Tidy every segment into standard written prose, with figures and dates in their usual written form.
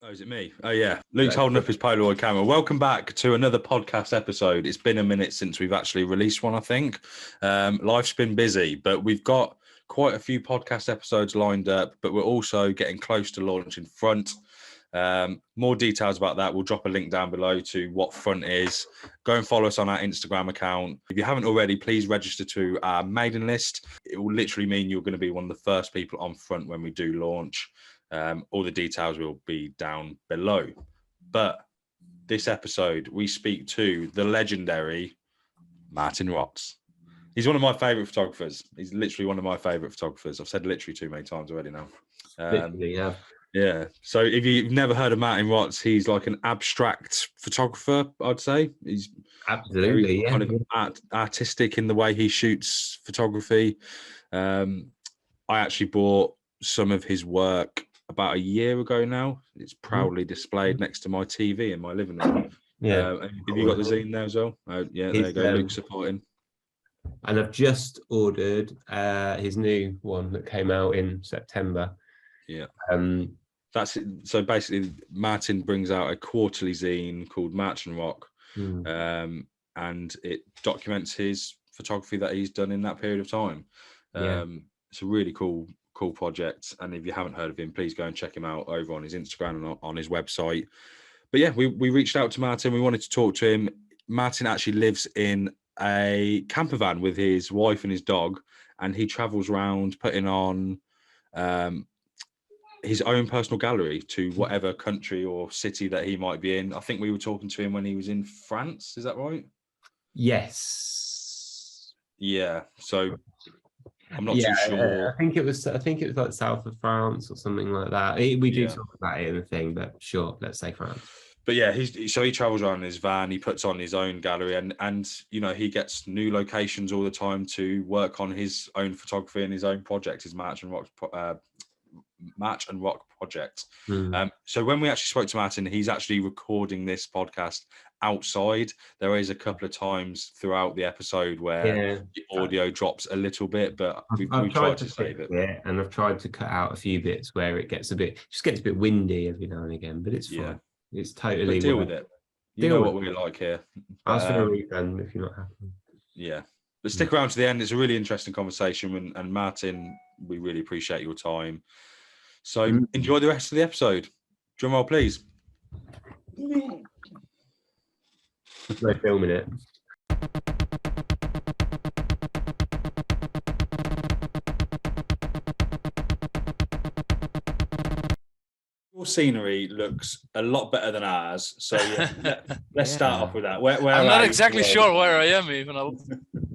Oh, is it me? Oh, yeah. Luke's holding up his Polaroid camera. Welcome back to another podcast episode. It's been a minute since we've actually released one, I think. Life's been busy, but we've got quite a few podcast episodes lined up, but we're also getting close to launching Front. More details about that. We'll drop a link down below to what Front is. Go and follow us on our Instagram account. If you haven't already, please register to our mailing list. It will literally mean you're going to be one of the first people on Front when we do launch. All the details will be down below. But this episode, we speak to the legendary Marten Rots. He's one of my favourite photographers. He's literally one of my favourite photographers. I've said literally too many times already now. Literally, yeah. Yeah. So if you've never heard of Marten Rots, he's like an abstract photographer, I'd say. He's absolutely kind of artistic in the way he shoots photography. I actually bought some of his work about a year ago now. It's proudly displayed next to my TV in my living room. Yeah. Have you got the zine there as well? Yeah, there you go. Luke supporting. And I've just ordered his new one that came out in September. Yeah. That's it. So basically, Marten brings out a quarterly zine called Marten Rots, and it documents his photography that he's done in that period of time. It's a really cool project, and if you haven't heard of him, please go and check him out over on his Instagram and on his website. But yeah, we reached out to Marten. We wanted to talk to him. Marten actually lives in a camper van with his wife and his dog, and he travels around putting on his own personal gallery to whatever country or city that he might be in. I think we were talking to him when he was in France. Is that right? Yes. Yeah. So I'm not too sure. I think it was like south of France or something like that. We do talk about it in the thing, but sure, let's say France. But yeah, he travels around in his van. He puts on his own gallery, and you know, he gets new locations all the time to work on his own photography and his own project, his Marten Rots project. So when we actually spoke to Marten, he's actually recording this podcast outside. There is a couple of times throughout the episode where the audio drops a little bit, but we've tried to save it. Yeah, and I've tried to cut out a few bits where it gets a bit windy every now and again, but it's fine. Yeah. It's totally deal with it. You know what we're like here. Ask for a refund if you're not happy. Yeah. But stick around to the end. It's a really interesting conversation, and Marten, we really appreciate your time. So enjoy the rest of the episode. Drum roll, please. No filming it. Your scenery looks a lot better than ours. So let's start off with that. Where I'm not exactly sure where I am even. I'll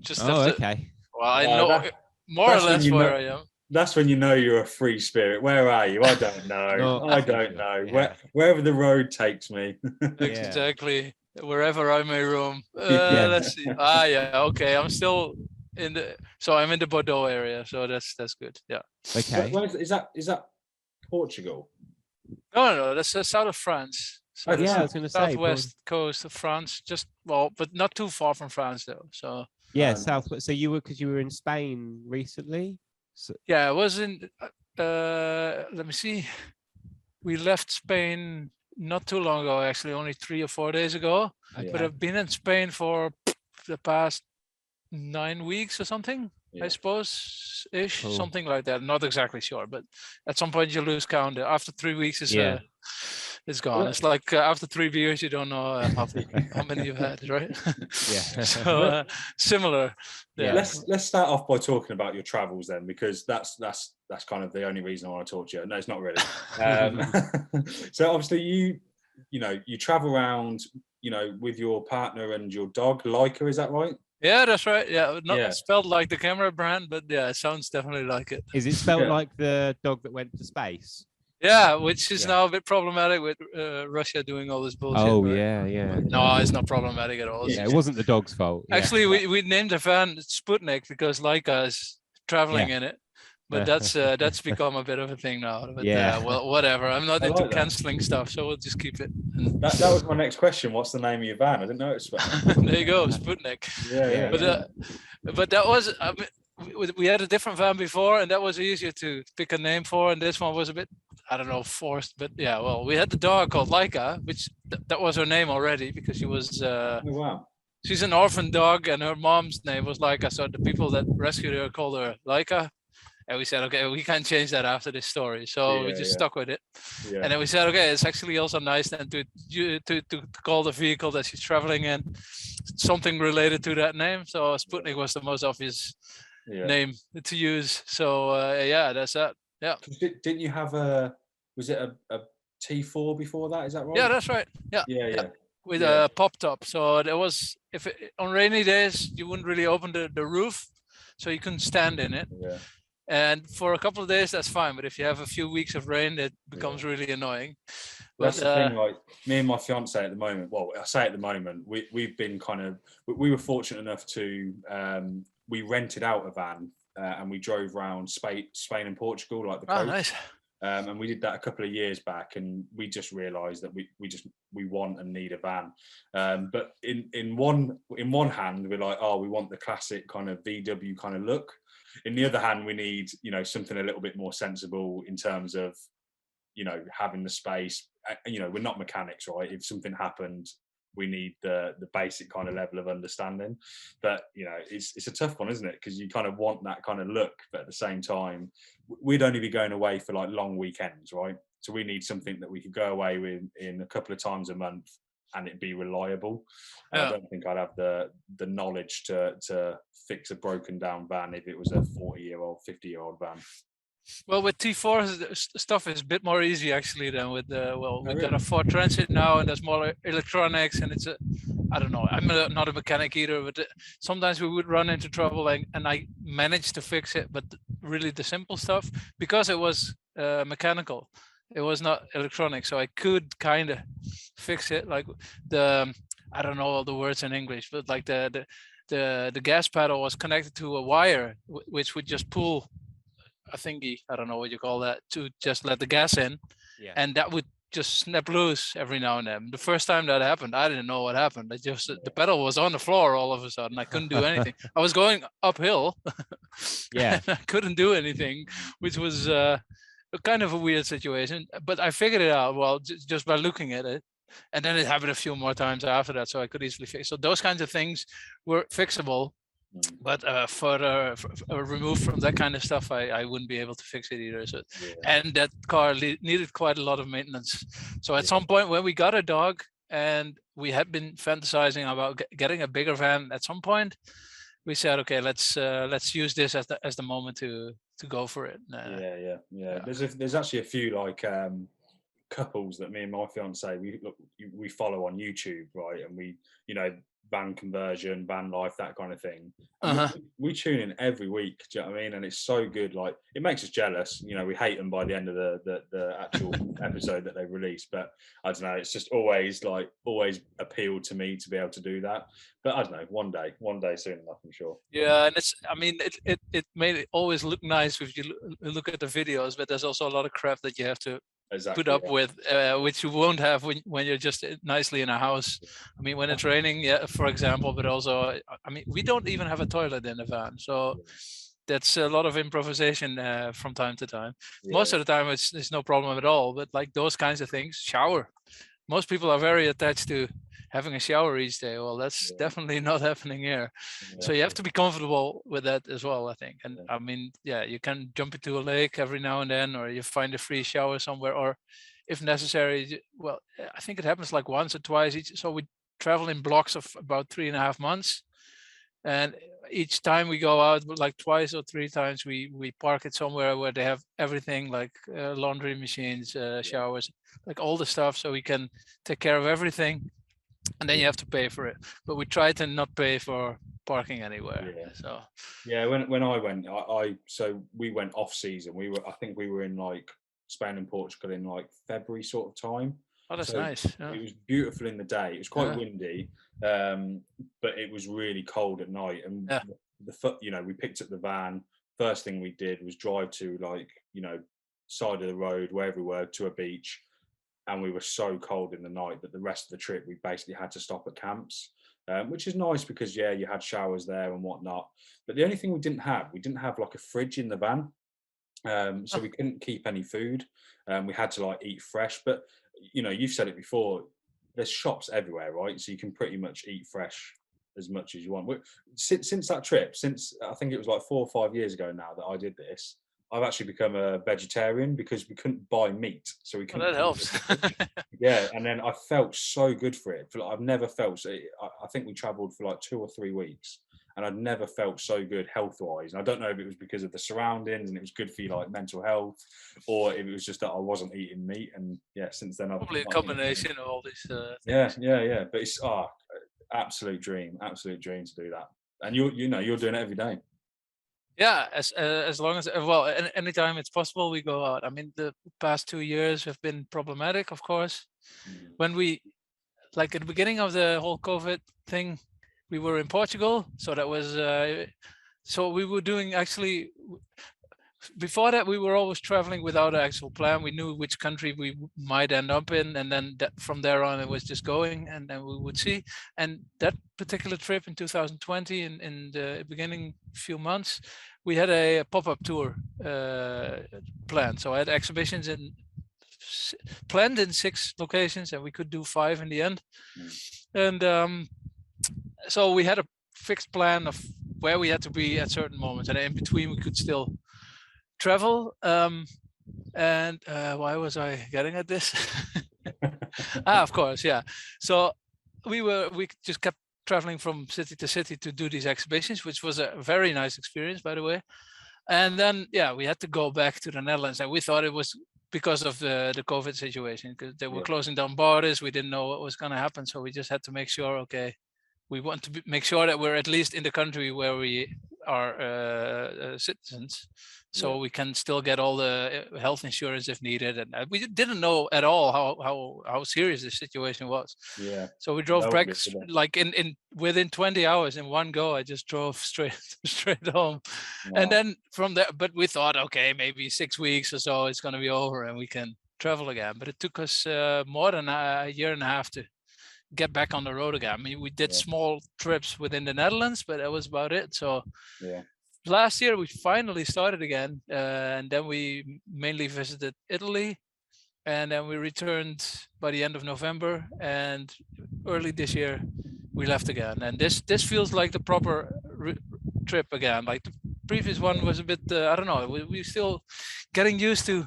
just okay. Well, I know more or less where I am. That's when you know you're a free spirit. Where are you? I don't know. I don't know. Yeah. Wherever the road takes me. Exactly. Wherever I may roam. Let's see. Okay. I'm still I'm in the Bordeaux area, so that's good. Yeah. Okay. Is that Portugal? No, that's the south of France. So I was going to say southwest coast of France. But not too far from France though. So southwest. So you were in Spain recently. So... Yeah, I was in. Let me see. We left Spain not too long ago, actually, only 3 or 4 days ago. Yeah. But I've been in Spain for the past 9 weeks or something, I suppose, something like that. Not exactly sure, but at some point you lose count. After 3 weeks, it's gone. Yeah. It's like after 3 beers, you don't know how many you've had, right? Yeah. So similar. Yeah. Let's start off by talking about your travels then, because that's kind of the only reason I want to talk to you. No, it's not really. So obviously you travel around, with your partner and your dog, Leica, is that right? Yeah, that's right. Yeah, not spelled like the camera brand, but yeah, it sounds definitely like it. Is it spelled like the dog that went to space? Yeah, which is now a bit problematic with Russia doing all this bullshit. Oh, right? Yeah. No, it's not problematic at all. Yeah, it wasn't the dog's fault. Actually, we named the van Sputnik because Leica is traveling in it. But that's become a bit of a thing now. But well, whatever. I'm not into cancelling stuff, so we'll just keep it. That was my next question. What's the name of your van? I didn't know it was Sputnik. There you go, Sputnik. Yeah. But that was. We had a different van before, and that was easier to pick a name for. And this one was a bit I don't know, forced, but yeah, well, we had the dog called Laika, which that was her name already because she was Oh, wow. she's an orphan dog and her mom's name was Laika, so the people that rescued her called her Laika. And we said, okay, we can't change that after this story, so we just stuck with it. Yeah. And then we said, okay, it's actually also nice then to call the vehicle that she's traveling in something related to that name. So Sputnik was the most obvious name to use. So yeah, that's that. Yeah. Didn't you have was it a T4 before that? Is that right? Yeah, that's right. Yeah. Yeah. With a pop top. So there was, on rainy days, you wouldn't really open the roof, so you couldn't stand in it. Yeah. And for a couple of days, that's fine. But if you have a few weeks of rain, it becomes really annoying. That's the thing, like me and my fiance at the moment, well, I say at the moment, we've been we were fortunate enough to, we rented out a van and we drove around Spain and Portugal, like the coast. Nice. And we did that a couple of years back, and we just realised that we want and need a van. But in one hand, we're like, oh, we want the classic kind of VW kind of look. In the other hand, we need, something a little bit more sensible in terms of, having the space. We're not mechanics, right? If something happened, we need the basic kind of level of understanding. But it's a tough one, isn't it? Because you kind of want that kind of look, but at the same time, we'd only be going away for like long weekends, right? So we need something that we could go away with in a couple of times a month and it'd be reliable. And I don't think I'd have the knowledge to fix a broken down van if it was a 40-year-old, 50-year-old van. Well, with T4 stuff is a bit more easy actually than with we've got a Ford Transit now, and there's more electronics, and I don't know, I'm not a mechanic either, but sometimes we would run into trouble, and I managed to fix it, but really the simple stuff, because it was mechanical, it was not electronic, so I could kind of fix it, like I don't know all the words in English, but like the gas pedal was connected to a wire which would just pull a thingy, I don't know what you call that, to just let the gas in, and that would just snap loose every now and then. The first time that happened, I didn't know what happened. The pedal was on the floor all of a sudden. I couldn't do anything. I was going uphill. Yeah. I couldn't do anything, which was kind of a weird situation. But I figured it out, well, just by looking at it. And then it happened a few more times after that, so I could easily fix. So those kinds of things were fixable. But further removed from that kind of stuff, I wouldn't be able to fix it either. So, and that car needed quite a lot of maintenance. So at some point when we got a dog, and we had been fantasizing about getting a bigger van at some point, we said, okay, let's use this as the moment to go for it. Yeah. There's actually a few like couples that me and my fiance we follow on YouTube, right? And we van conversion, van life, that kind of thing. We tune in every week, do you know what I mean? And it's so good, like it makes us jealous. We hate them by the end of the actual episode that they release, but I don't know, it's just always appealed to me to be able to do that. But I don't know, one day soon enough, I'm sure. Yeah, and it made it always look nice if you look at the videos, but there's also a lot of crap that you have to put up with, which you won't have when you're just nicely in a house. I mean, when it's raining, for example, but also, I mean, we don't even have a toilet in the van, so that's a lot of improvisation from time to time. Most of the time, it's no problem at all. But like those kinds of things, shower. Most people are very attached to having a shower each day. Well, that's definitely not happening here. So you have to be comfortable with that as well, I think. And I mean, you can jump into a lake every now and then, or you find a free shower somewhere, or if necessary, well, I think it happens like once or twice each. So we travel in blocks of about 3.5 months. And each time we go out, like twice or 3 times, we park it somewhere where they have everything, like laundry machines, showers, like all the stuff, so we can take care of everything. And then you have to pay for it, but we try to not pay for parking anywhere. So when I went, so we went off season. I think we were in like Spain and Portugal in like February sort of time. Oh, that's so nice. It was beautiful in the day. It was quite windy, but it was really cold at night. And we picked up the van. First thing we did was drive to like side of the road, wherever we were, to a beach. And we were so cold in the night that the rest of the trip we basically had to stop at camps, which is nice because you had showers there and whatnot. But the only thing we didn't have like a fridge in the van. So we couldn't keep any food. We had to like eat fresh. But you know, you've said it before. There's shops everywhere, right? So you can pretty much eat fresh as much as you want. Since that trip, since I think it was like 4 or 5 years ago now that I did this, I've actually become a vegetarian because we couldn't buy meat, so we Well, couldn't. that helps. Yeah, and then I felt so good for it. I've never felt so. I think we travelled for like 2 or 3 weeks, and I'd never felt so good health-wise. And I don't know if it was because of the surroundings and it was good for you, like mental health, or if it was just that I wasn't eating meat. And yeah, since then I've Probably a combination of all these yeah, things. yeah. But it's absolute dream to do that. And you're doing it every day. Yeah, as long as well, anytime it's possible, we go out. I mean, the past 2 years have been problematic, of course. When we, like at the beginning of the whole COVID thing, we were in Portugal, so that was so we were doing actually. Before that, we were always traveling without an actual plan. We knew which country we might end up in, and then from there on, it was just going, and then we would see. And that particular trip in 2020, in the beginning few months, we had a pop-up tour planned. So I had exhibitions planned in 6 locations, and we could do 5 in the end. And so we had a fixed plan of where we had to be at certain moments, and in between we could still travel. And why was I getting at this? Of course, yeah. So we just kept traveling from city to city to do these exhibitions, which was a very nice experience, by the way. And then yeah, we had to go back to the Netherlands, and we thought it was because of the COVID situation, because they were closing down borders. We didn't know what was going to happen, so we just had to make sure, okay, we want to make sure that we're at least in the country where we are citizens, so we can still get all the health insurance if needed. And we didn't know at all how serious the situation was. Yeah. So we drove back like in within 20 hours in one go. I just drove straight home. Wow. And then from there, but we thought, okay, maybe 6 weeks or so it's going to be over and we can travel again. But it took us more than a year and a half to get back on the road again. I mean, we did small trips within the Netherlands, but that was about it. So last year we finally started again, and then we mainly visited Italy, and then we returned by the end of November, and early this year we left again. And this feels like the proper trip again. Like the previous one was a bit, I don't know, we're still getting used to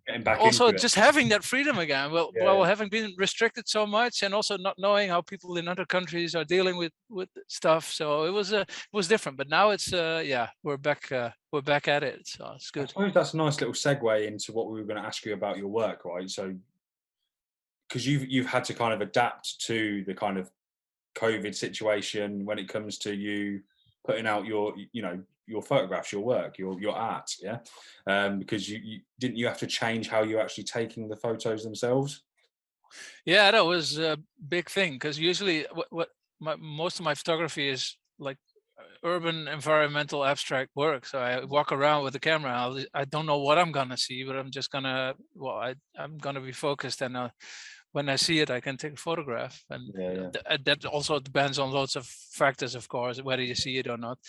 getting back also into just having that freedom again. Well, having been restricted so much, and also not knowing how people in other countries are dealing with stuff. So it was different. But now it's we're back at it. So it's good. I suppose that's a nice little segue into what we were going to ask you about your work, right? So because you've had to kind of adapt to the kind of COVID situation when it comes to you putting out your photographs, your work, your art, because you have to change how you're actually taking the photos themselves. Yeah, that was a big thing, because usually most of my photography is like urban environmental abstract work. So I walk around with the camera. I don't know what I'm gonna see, but I'm just gonna I'm gonna be focused, and when I see it, I can take a photograph. And that also depends on lots of factors, of course, whether you see it or not,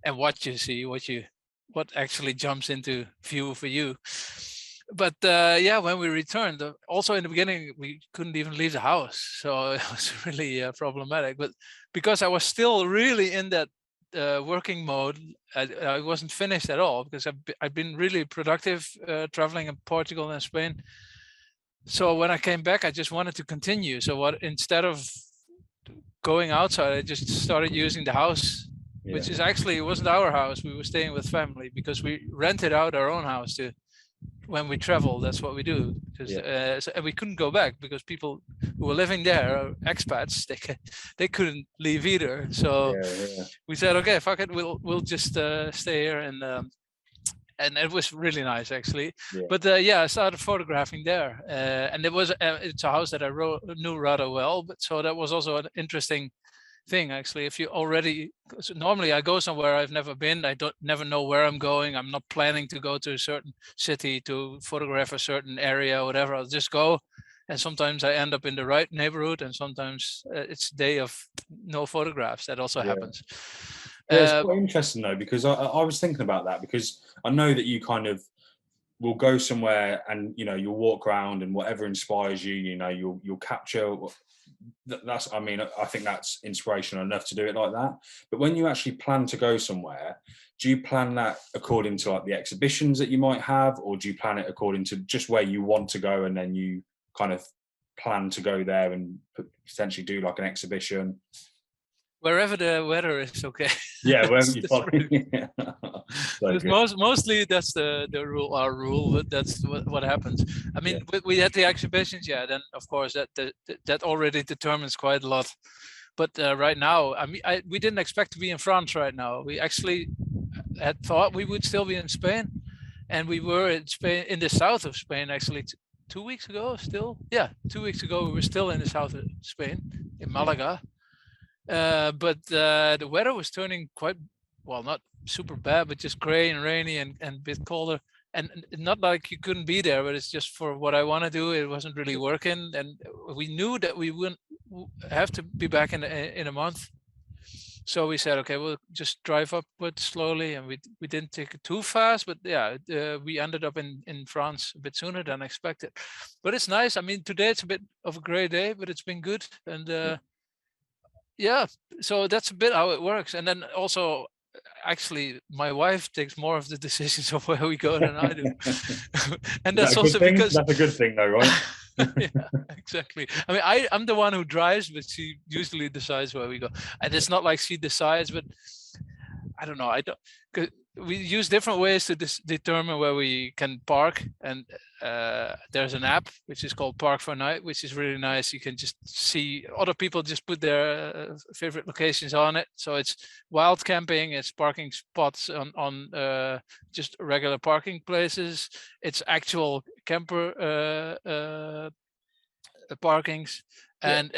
and what you see, what actually jumps into view for you. But when we returned, also in the beginning, we couldn't even leave the house. So it was really problematic. But because I was still really in that working mode, I wasn't finished at all, because I've been really productive traveling in Portugal and Spain. So when I came back, I just wanted to continue. So instead of going outside, I just started using the house, which is actually, it wasn't our house. We were staying with family because we rented out our own house when we travel. That's what we do. And we couldn't go back because people who were living there, expats, they couldn't leave either. So we said, okay, fuck it, we'll just stay here. And it was really nice, actually. But I started photographing there, and it's a house that I knew rather well. But so that was also an interesting thing, actually. If you normally I go somewhere I've never been, I never know where I'm going. I'm not planning to go to a certain city to photograph a certain area or whatever. I'll just go, and sometimes I end up in the right neighborhood, and sometimes it's a day of no photographs. That also happens. Yeah, it's quite interesting though, because I was thinking about that, because I know that you kind of will go somewhere and you'll walk around and whatever inspires you, you'll capture. That's, I mean, I think that's inspirational enough to do it like that. But when you actually plan to go somewhere, do you plan that according to like the exhibitions that you might have, or do you plan it according to just where you want to go, and then you kind of plan to go there and potentially do like an exhibition? Wherever the weather is okay. Yeah, wherever you follow. Mostly that's the rule, our rule, but that's what happens. I mean, we had the exhibitions, then of course that already determines quite a lot. But right now, I mean, we didn't expect to be in France right now. We actually had thought we would still be in Spain, and we were in Spain, in the south of Spain, actually 2 weeks ago. 2 weeks ago we were still in the south of Spain, in Malaga. But the weather was turning quite, well, not super bad, but just gray and rainy and a bit colder. And not like you couldn't be there, but it's just for what I want to do, it wasn't really working. And we knew that we wouldn't have to be back in a month. So we said, okay, we'll just drive upward slowly, and we didn't take it too fast, but we ended up in France a bit sooner than expected. But it's nice. I mean, today it's a bit of a gray day, but it's been good. And so that's a bit how it works. And then also, actually, my wife takes more of the decisions of where we go than I do. And that's also because that's a good thing though, right? Yeah, exactly. I mean, I'm the one who drives, but she usually decides where we go. And it's not like she decides, but I don't know. We use different ways to determine where we can park. And there's an app which is called Park for Night, which is really nice. You can just see other people just put their favorite locations on it. So it's wild camping, it's parking spots on just regular parking places. It's actual camper parkings and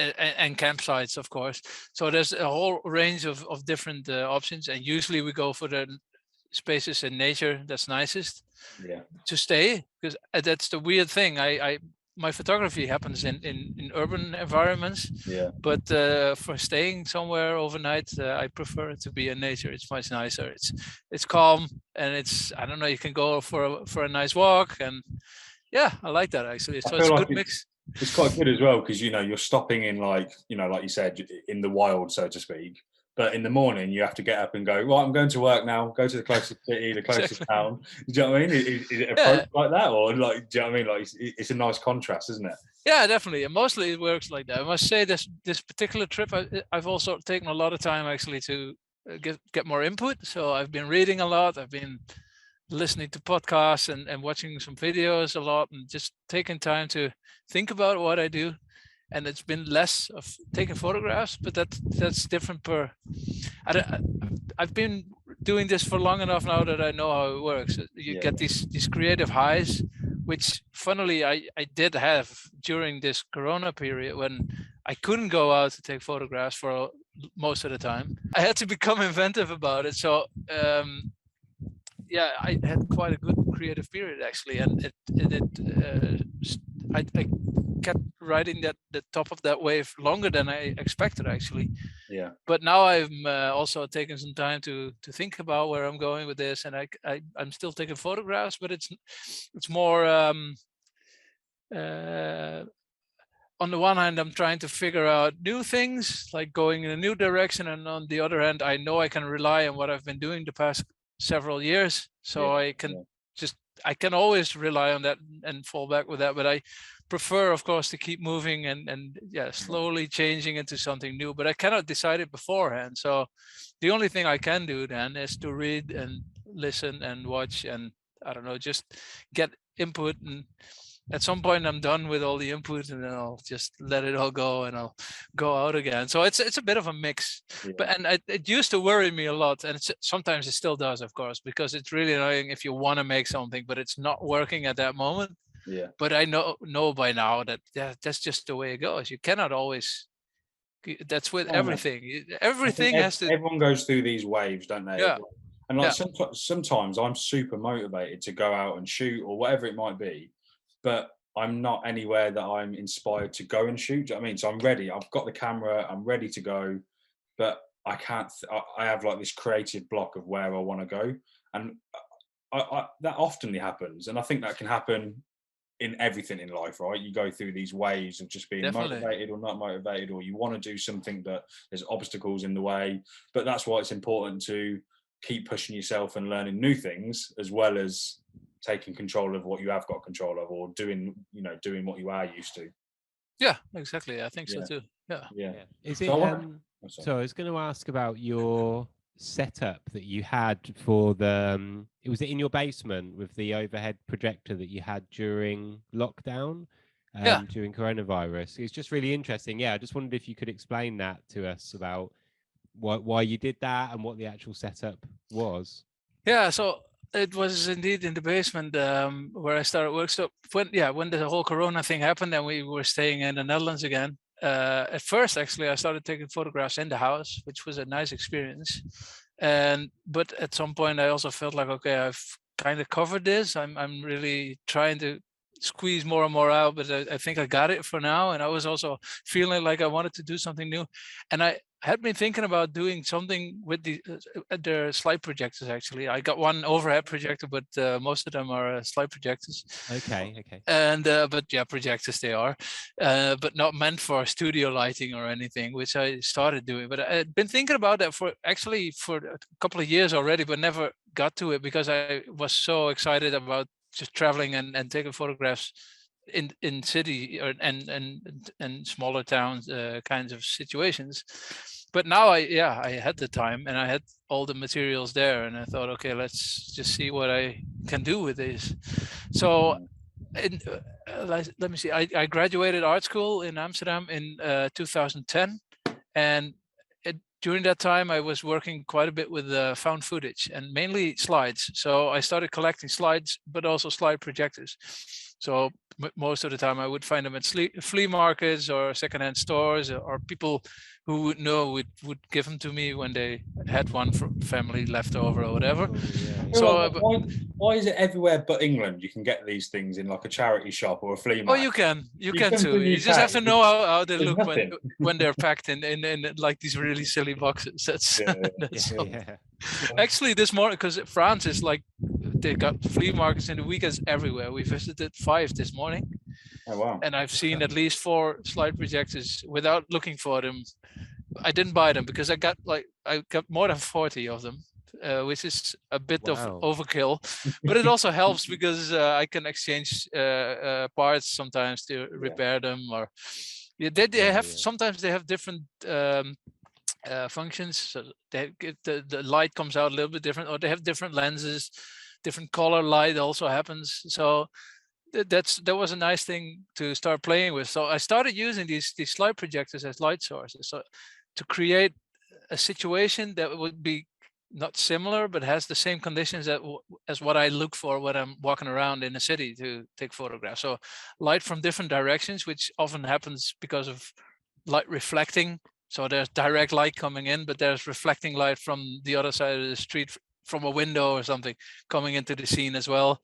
campsites, of course. So there's a whole range of different options, and usually we go for the spaces in nature that's nicest to stay, because that's the weird thing. My photography happens in urban environments, but for staying somewhere overnight, I prefer it to be in nature. It's much nicer. It's calm, and it's, I don't know, you can go for a nice walk, and I like that actually. So it's a good mix. It's quite good as well, because you're stopping in, like you said, in the wild, so to speak. But in the morning, you have to get up and go, right, I'm going to work now, go to the closest city, the closest town. Do you know what I mean? Is it approached like that? Or like, do you know what I mean? Like, it's a nice contrast, isn't it? Yeah, definitely. And mostly it works like that. I must say this particular trip, I've also taken a lot of time actually to get more input. So I've been reading a lot. I've been listening to podcasts and watching some videos a lot, and just taking time to think about what I do. And it's been less of taking photographs, but that's different I've been doing this for long enough now that I know how it works. You get these creative highs, which funnily I did have during this Corona period, when I couldn't go out to take photographs for most of the time. I had to become inventive about it. So I had quite a good creative period actually, and I kept riding the top of that wave longer than I expected actually. But now I'm also taking some time to think about where I'm going with this, and I'm still taking photographs, but it's more on the one hand, I'm trying to figure out new things, like going in a new direction, and on the other hand, I know I can rely on what I've been doing the past several years, so I can always rely on that and fall back with that. But I prefer, of course, to keep moving and slowly changing into something new, but I cannot decide it beforehand. So the only thing I can do then is to read and listen and watch, and I don't know, just get input. And at some point I'm done with all the input, and then I'll just let it all go and I'll go out again. So it's a bit of a mix. But it used to worry me a lot, and sometimes it still does, of course, because it's really annoying if you want to make something but it's not working at that moment. But I know by now that that's just the way it goes. You cannot always. That's with everything. Everything has to. Everyone goes through these waves, don't they? And like sometimes I'm super motivated to go out and shoot or whatever it might be, but I'm not anywhere that I'm inspired to go and shoot. Do you know what I mean? So I'm ready. I've got the camera. I'm ready to go, but I can't. I have like this creative block of where I want to go, and that oftenly happens. And I think that can happen in everything in life, right? You go through these waves of just being Definitely. motivated or not motivated, or you want to do something but there's obstacles in the way. But that's why it's important to keep pushing yourself and learning new things, as well as taking control of what you have got control of, or doing what you are used to. Yeah, exactly. I think so too. Yeah. Yeah. Is So it? I So I was going to ask about your setup that you had for the. Was it in your basement with the overhead projector that you had during lockdown? Yeah. During coronavirus. It's just really interesting. Yeah, I just wondered if you could explain that to us about why you did that and what the actual setup was. Yeah, so it was indeed in the basement where I started work. So when the whole Corona thing happened and we were staying in the Netherlands again, at first actually I started taking photographs in the house, which was a nice experience. But at some point I also felt like, okay, I've kind of covered this. I'm really trying to squeeze more and more out, but I think I got it for now. And I was also feeling like I wanted to do something new, and I had been thinking about doing something with the slide projectors. Actually, I got one overhead projector, but most of them are slide projectors. Okay. And but yeah, projectors they are, but not meant for studio lighting or anything, which I started doing. But I had been thinking about that for a couple of years already, but never got to it because I was so excited about just traveling and taking photographs in city and smaller towns kinds of situations. But now I had the time and I had all the materials there, and I thought, okay, let's just see what I can do with this. So let me see, I graduated art school in Amsterdam in 2010, and during that time I was working quite a bit with found footage and mainly slides. So I started collecting slides, but also slide projectors. So most of the time I would find them at flea markets or secondhand stores, or people who would know would give them to me when they had one from family left over or whatever. Oh, yeah. So why is it everywhere but England you can get these things in like a charity shop or a flea market? Oh, you can come too. to the You just have UK, to know how they there's look nothing. when they're packed in like these really silly boxes. That's, that's all. Yeah. Actually this morning, because France is like, they got flea markets in the weekends everywhere. We visited 5 this morning. Oh wow. And I've seen at least 4 slide projectors without looking for them. I didn't buy them because I got more than 40 of them, which is a bit Wow. of overkill, but it also helps because I can exchange parts sometimes to repair them, or they have sometimes they have different functions. So the light comes out a little bit different, or they have different lenses, different color light also happens. So that was a nice thing to start playing with. So I started using these slide projectors as light sources, so to create a situation that would be not similar but has the same conditions as what I look for when I'm walking around in a city to take photographs. So light from different directions, which often happens because of light reflecting. So there's direct light coming in, but there's reflecting light from the other side of the street, from a window or something, coming into the scene as well.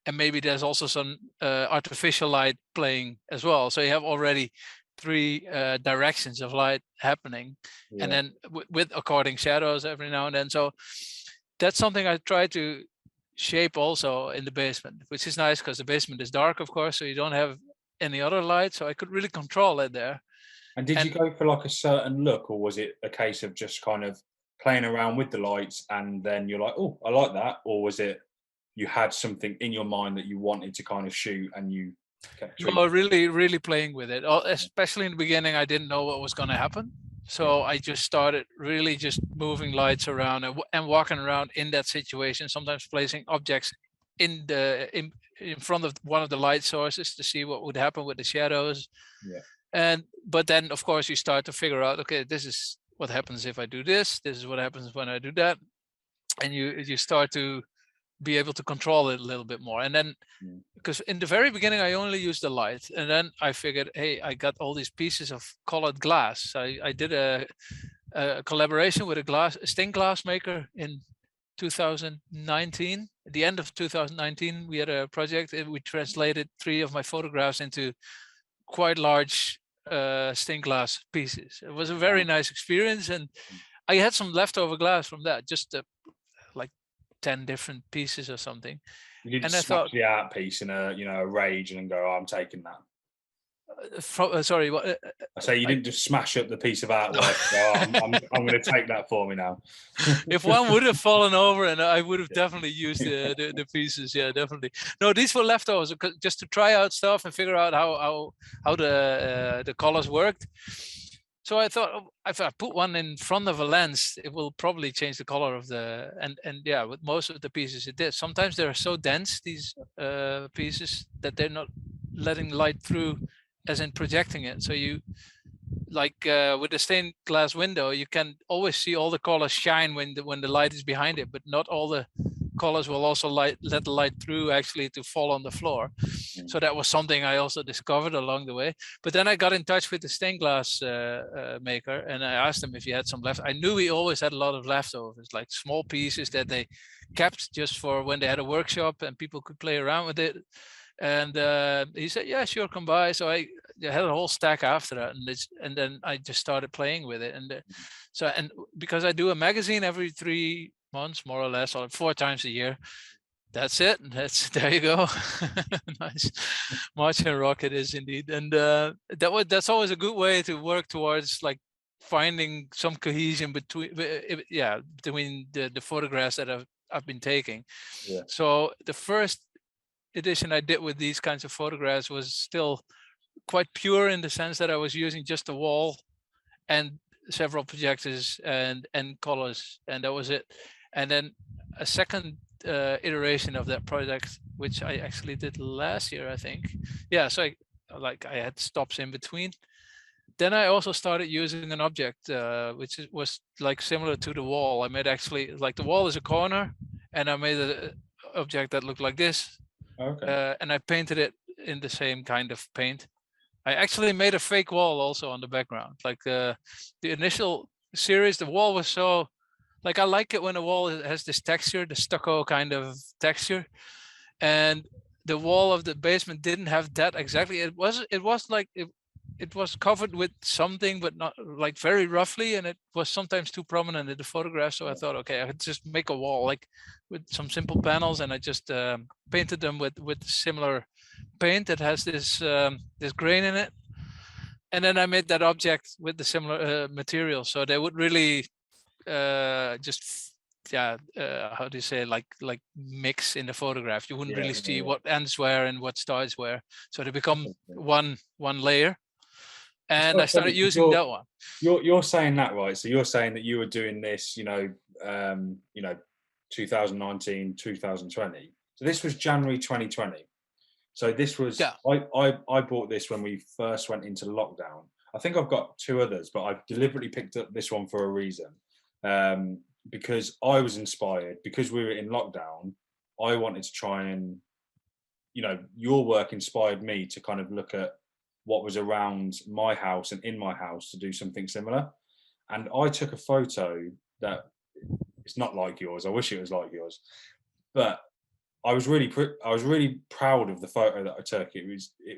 And maybe there's also some artificial light playing as well. So you have already 3 directions of light happening, and then with according shadows every now and then. So that's something I try to shape also in the basement, which is nice because the basement is dark, of course, so you don't have any other light. So I could really control it there. And did you go for like a certain look, or was it a case of just kind of playing around with the lights and then you're like, oh, I like that? Or was it you had something in your mind that you wanted to kind of shoot and you kept tweaking? No, really playing with it. Especially in the beginning, I didn't know what was going to happen. So I just started really just moving lights around and walking around in that situation, sometimes placing objects in front of one of the light sources to see what would happen with the shadows. But then of course you start to figure out, okay, this is what happens if I do this is what happens when I do that, and you start to be able to control it a little bit more. And then because in the very beginning I only used the light, and then I figured, hey, I got all these pieces of colored glass. I did a collaboration with a stained glass maker in 2019. At the end of 2019 we had a project, and we translated 3 of my photographs into quite large stained glass pieces. It was a very nice experience, and I had some leftover glass from that, just like 10 different pieces or something. You didn't And I smash thought, the art piece in a a rage and go, oh, I'm taking that. sorry, what? I say you didn't just smash up the piece of artwork. I'm going to take that for me now. If one would have fallen over, and I would have definitely used the pieces. Yeah, definitely. No, these were leftovers just to try out stuff and figure out how the colors worked. So I thought, if I put one in front of a lens, it will probably change the color of the, and yeah, with most of the pieces it did. Sometimes they're so dense, these pieces, that they're not letting light through, as in projecting it. So you, like with the stained glass window, you can always see all the colors shine when the light is behind it, but not all the colors will also let the light through actually to fall on the floor. So that was something I also discovered along the way. But then I got in touch with the stained glass maker, and I asked him if he had some left. I knew he always had a lot of leftovers, like small pieces that they kept just for when they had a workshop and people could play around with it. And he said, yeah, sure, come by. So I had a whole stack after that, and then I just started playing with it. And and because I do a magazine every 3 months, more or less, or 4 times a year, that's it. There you go. Nice. Marten Rots it is indeed. And that's always a good way to work towards, like, finding some cohesion between the photographs that I've been taking. Yeah. So the first edition I did with these kinds of photographs was still quite pure, in the sense that I was using just a wall and several projectors and colors, and that was it. And then a second iteration of that project, which I actually did last year, I think. Yeah, so I had stops in between. Then I also started using an object which was like similar to the wall. I made actually, like, the wall is a corner, and I made an object that looked like this. Okay. And I painted it in the same kind of paint. I actually made a fake wall also on the background. Like the initial series, the wall was so, like, I like it when a wall has this texture, the stucco kind of texture. And the wall of the basement didn't have that exactly. It was like it was covered with something, but not, like, very roughly, and it was sometimes too prominent in the photograph. So I thought, okay, I could just make a wall, like, with some simple panels, and I just painted them with similar paint that has this this grain in it. And then I made that object with the similar material, so they would really just how do you say, like mix in the photograph. You wouldn't really see what ends where and what starts where, so they become one layer. And I started using that one. You're saying that, right? So you're saying that you were doing this, 2019, 2020. So this was January 2020. So this was, I bought this when we first went into lockdown. I think I've got 2 others, but I've deliberately picked up this one for a reason. Because I was inspired, because we were in lockdown. I wanted to try and, your work inspired me to kind of look at what was around my house and in my house to do something similar. And I took a photo that, it's not like yours. I wish it was like yours, but I was really proud of the photo that I took. It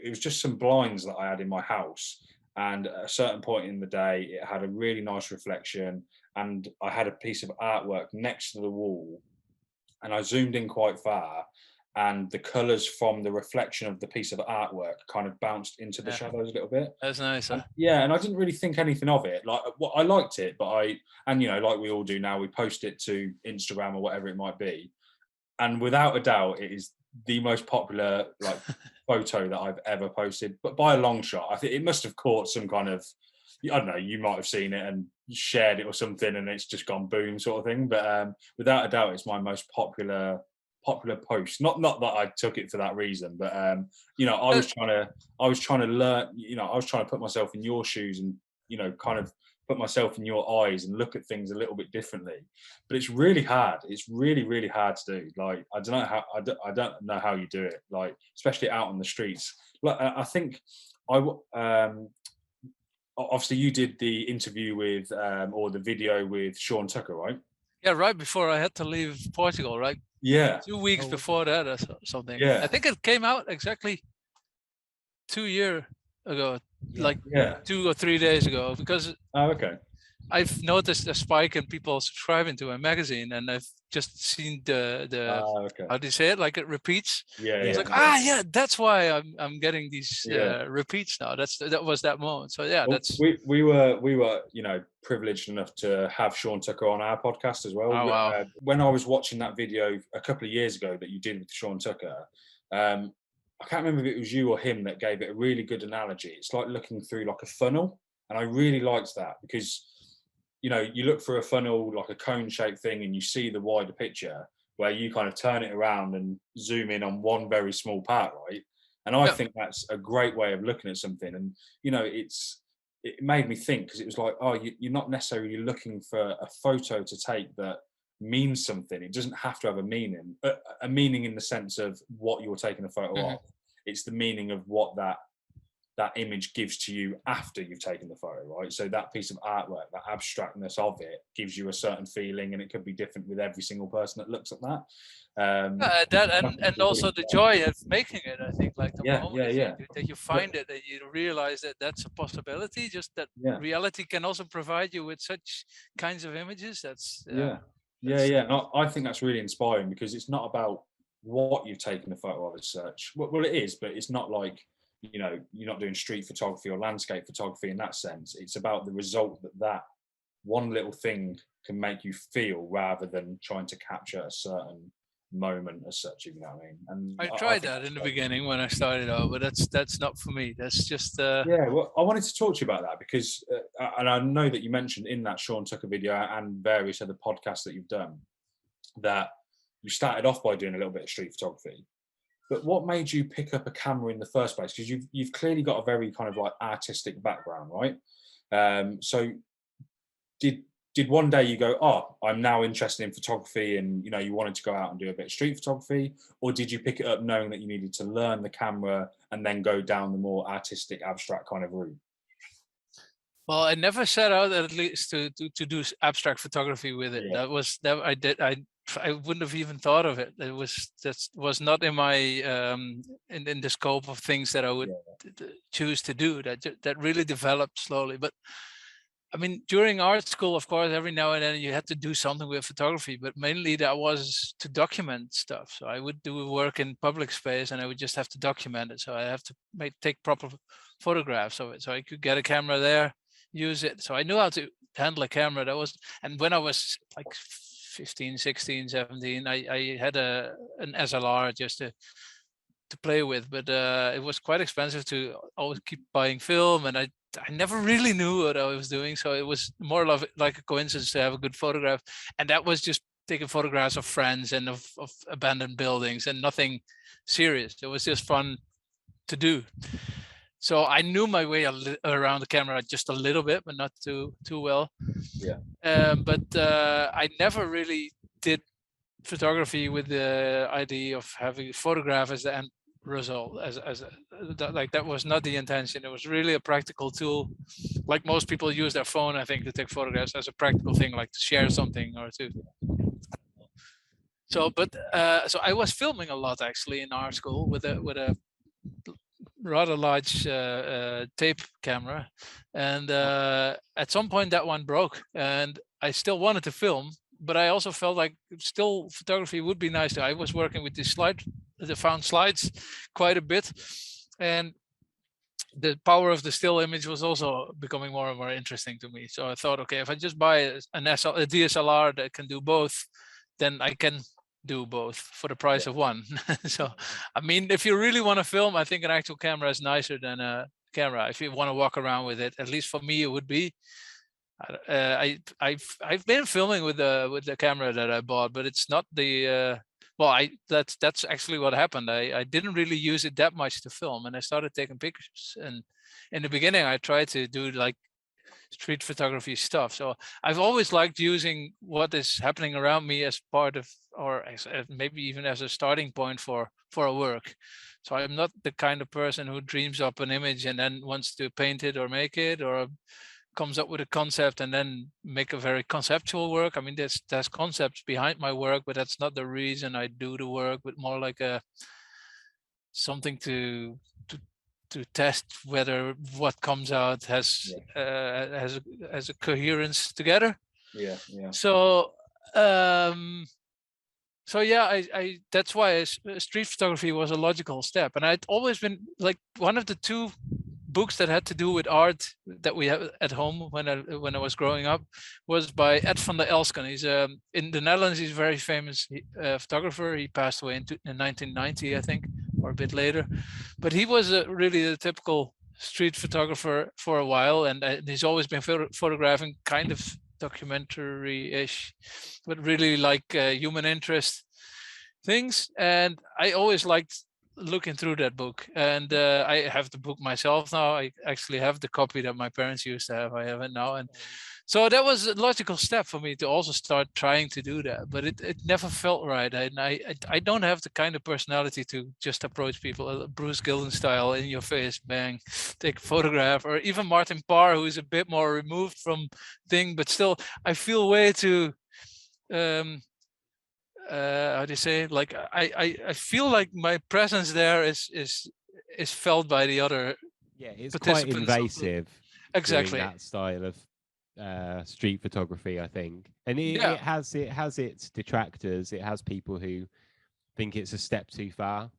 was just some blinds that I had in my house, and at a certain point in the day, it had a really nice reflection, and I had a piece of artwork next to the wall, and I zoomed in quite far, and the colors from the reflection of the piece of artwork kind of bounced into the shadows a little bit. That's nice. Huh? And I didn't really think anything of it. Like, I liked it, but like we all do now, we post it to Instagram or whatever it might be. And without a doubt, it is the most popular, like, photo that I've ever posted, but by a long shot. I think it must have caught some kind of, I don't know, you might have seen it and shared it or something, and it's just gone boom sort of thing. But without a doubt, it's my most popular post. Not that I took it for that reason, but I was trying to learn. I was trying to put myself in your shoes and kind of put myself in your eyes and look at things a little bit differently. But it's really hard. It's really, really hard to do. Like, I don't know how you do it. Like, especially out on the streets. Like, I think obviously you did the interview with or the video with Sean Tucker, right? Yeah, right before I had to leave Portugal, right? Yeah. 2 weeks before that or something. Yeah. I think it came out exactly 2 years ago, 2 or 3 days ago, because okay. I've noticed a spike in people subscribing to my magazine, and I've just seen the Okay. how do you say it? Like it repeats. Yeah, It's yeah. like yeah, that's why I'm getting these Yeah. repeats now. That was that moment. So yeah, Well, that's we were privileged enough to have Sean Tucker on our podcast as well. oh wow. When I was watching that video a couple of years ago that you did with Sean Tucker, I can't remember if it was you or him that gave it a really good analogy. It's like looking through like a funnel, and I really liked that because you look through a funnel like a cone-shaped thing, and you see the wider picture where you kind of turn it around and zoom in on one very small part, right? And I think that's a great way of looking at something. And it made me think, because it was like, oh, you're not necessarily looking for a photo to take that means something. It doesn't have to have a meaning in the sense of what you're taking a photo of. It's the meaning of what that image gives to you after you've taken the photo, right? So that piece of artwork, that abstractness of it, gives you a certain feeling, and it could be different with every single person that looks at that. And also the joy of making it, I think, like the moment that you find it, that you realize that that's a possibility. Just that reality can also provide you with such kinds of images. That's And I think that's really inspiring, because it's not about what you've taken a photo of as such. Well, it is, but it's not like you're not doing street photography or landscape photography in that sense. It's about the result that one little thing can make you feel, rather than trying to capture a certain moment as such, if you know what I mean. And I tried that in the beginning when I started out, but that's not for me. That's just well, I wanted to talk to you about that because and I know that you mentioned in that Sean Tucker video and various other podcasts that you've done that you started off by doing a little bit of street photography. But what made you pick up a camera in the first place? Because you've clearly got a very kind of like artistic background, right? So did one day you go, oh, I'm now interested in photography, and you wanted to go out and do a bit of street photography? Or did you pick it up knowing that you needed to learn the camera and then go down the more artistic, abstract kind of route? Well, I never set out at least to do abstract photography with it. I wouldn't have even thought of it. That was not in my in the scope of things that I would choose to do. That really developed slowly. But I mean, during art school, of course, every now and then you had to do something with photography, but mainly that was to document stuff. So I would do work in public space, and I would just have to document it. So I have to take proper photographs of it. So I could get a camera there, use it. So I knew how to handle a camera. And when I was like 15, 16, 17, I had an SLR just to play with, but it was quite expensive to always keep buying film, and I never really knew what I was doing. So it was more like a coincidence to have a good photograph, and that was just taking photographs of friends and of abandoned buildings, and nothing serious. It was just fun to do. So I knew my way around the camera just a little bit, but not too well. But I never really did photography with the idea of having a photograph as the end result. That was not the intention. It was really a practical tool. Like most people use their phone, I think, to take photographs as a practical thing, like to share something or to. So I was filming a lot actually in art school with a rather large tape camera, and at some point that one broke, and I still wanted to film, but I also felt like still photography would be nice. I was working with the found slides quite a bit, and the power of the still image was also becoming more and more interesting to me. So I thought, okay, if I just buy a DSLR that can do both, then I can do both for the price of one. So, I mean, if you really want to film, I think an actual camera is nicer than a camera. If you want to walk around with it, at least for me, it would be. I've been filming with the camera that I bought, but it's not the. That's actually what happened. I didn't really use it that much to film, and I started taking pictures. And in the beginning, I tried to do like street photography stuff. So I've always liked using what is happening around me as part of, or as maybe even as a starting point for a work. So I'm not the kind of person who dreams up an image and then wants to paint it or make it, or comes up with a concept and then make a very conceptual work. I mean, there's concepts behind my work, but that's not the reason I do the work, but more like something to test whether what comes out has a coherence together. Yeah. So yeah, I that's why street photography was a logical step, and I'd always been like one of the two books that had to do with art that we have at home when I was growing up was by Ed van der Elsken. He's in the Netherlands. He's a very famous photographer. He passed away in 1990, I think, or a bit later. But he was really the typical street photographer for a while, and he's always been photographing kind of documentary-ish, but really like human interest things. And I always liked looking through that book, and I have the book myself now. I actually have the copy that my parents used to have. I have it now, and so that was a logical step for me to also start trying to do that. But it never felt right. I don't have the kind of personality to just approach people Bruce Gilden style, in your face, bang, take a photograph, or even Martin Parr, who is a bit more removed from thing, but still I feel way too how do you say, like I feel like my presence there is felt by the other. Yeah, it's quite invasive. Exactly, that style of street photography, I think, and it has its detractors. It has people who think it's a step too far,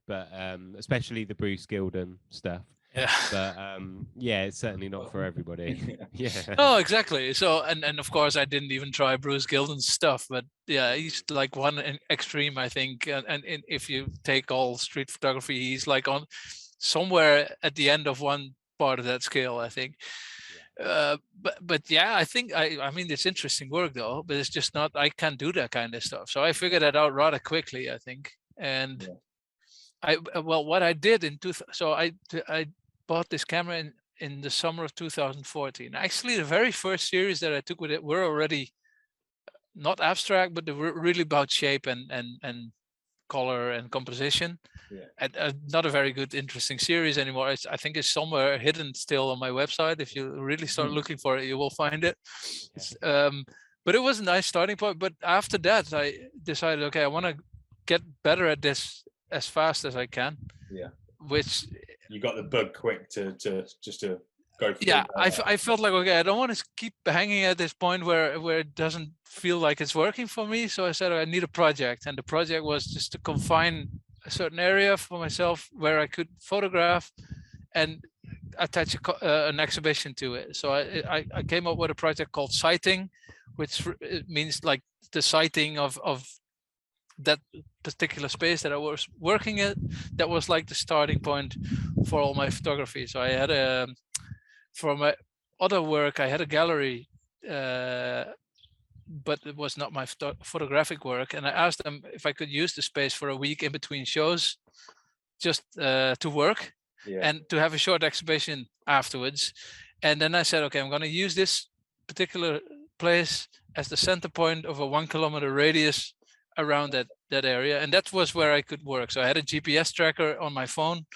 but especially the Bruce Gilden stuff. Yeah. But yeah, it's certainly not for everybody. Yeah. No, exactly. So and of course I didn't even try Bruce Gilden's stuff, but yeah, he's like one extreme, I think. And if you take all street photography, he's like on somewhere at the end of one part of that scale, I think. Yeah. But yeah, I think I mean it's interesting work though, but it's just not, I can't do that kind of stuff. So I figured that out rather quickly, I think. And what I did so I bought this camera in the summer of 2014. Actually, the very first series that I took with it were already not abstract, but they were really about shape and color and composition. Yeah. And not a very good, interesting series anymore. I think it's somewhere hidden still on my website. If you really start looking for it, you will find it. Yeah. But it was a nice starting point. But after that, I decided, okay, I want to get better at this as fast as I can. Yeah. Which you got the bug quick to go. Yeah, I felt like, okay, I don't want to keep hanging at this point where it doesn't feel like it's working for me. So I said, I need a project, and the project was just to confine a certain area for myself where I could photograph and attach an exhibition to it. So I came up with a project called Sighting, which means like the sighting of that particular space that I was working at. That was like the starting point for all my photography. So I had for my other work, I had a gallery, but it was not my photographic work. And I asked them if I could use the space for a week in between shows, just to work and to have a short exhibition afterwards. And then I said, okay, I'm going to use this particular place as the center point of a 1 kilometer radius around that area. And that was where I could work. So I had a GPS tracker on my phone.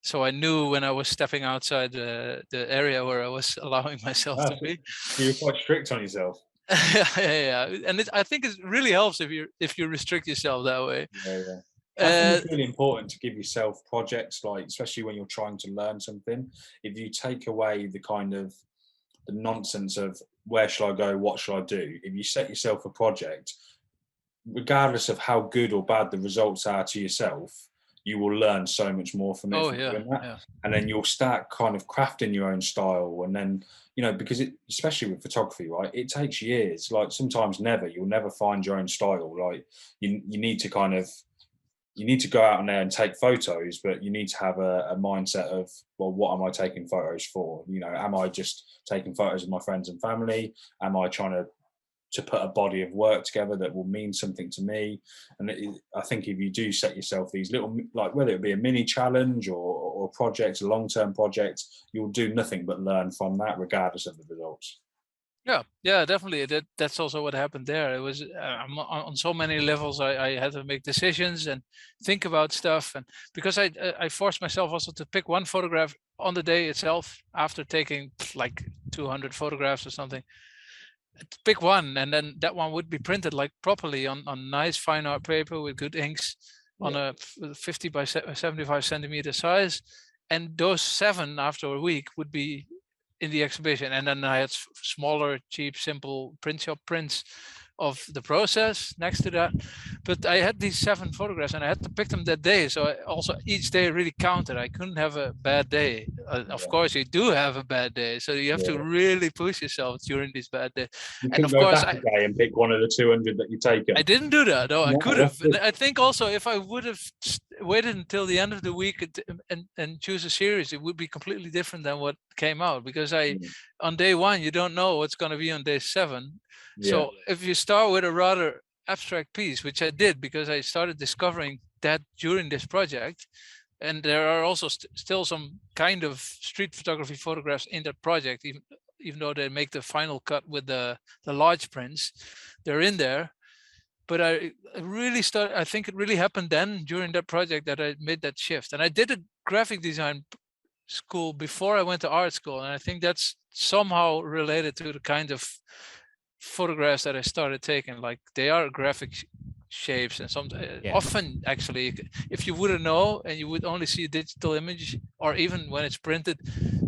So I knew when I was stepping outside the area where I was allowing myself to be. You're quite strict on yourself. Yeah. And I think it really helps if you restrict yourself that way. Yeah. I think it's really important to give yourself projects, like especially when you're trying to learn something. If you take away the kind of the nonsense of where shall I go, what shall I do? If you set yourself a project, regardless of how good or bad the results are to yourself, you will learn so much more from it. And then you'll start kind of crafting your own style. And then, because especially with photography, right, it takes years, like sometimes never, you'll never find your own style. Like you need to go out there and take photos, but you need to have a mindset of, well, what am I taking photos for? Am I just taking photos of my friends and family? Am I trying to put a body of work together that will mean something to me? And I think if you do set yourself these little, like whether it be a mini challenge or a project, a long-term project, you'll do nothing but learn from that regardless of the results. Yeah, definitely. That's also what happened there. It was on so many levels. I had to make decisions and think about stuff, and because I forced myself also to pick one photograph on the day itself after taking like 200 photographs or something. Pick one, and then that one would be printed like properly on nice fine art paper with good inks on a 50 by 75 centimeter size, and those 7 after a week would be in the exhibition. And then I had smaller, cheap, simple print shop prints of the process next to that. But I had these 7 photographs and I had to pick them that day. So also each day really counted. I couldn't have a bad day. Of course, you do have a bad day. So you have to really push yourself during these bad days. You And couldn't of go course, back a day and pick one of the 200 that you've taken. I didn't do that. No, I No, could have. that's good. I think also if I would have waited until the end of the week and choose a series, it would be completely different than what came out, because on day 1, you don't know what's going to be on day 7. So if you start with a rather abstract piece, which I did because I started discovering that during this project, and there are also still some kind of street photography photographs in that project, even though they make the final cut with the large prints, they're in there. But I really started, I think it really happened then during that project that I made that shift. And I did a graphic design school before I went to art school. And I think that's somehow related to the kind of photographs that I started taking. Like, they are graphic shapes, and some often actually, if you wouldn't know and you would only see a digital image, or even when it's printed,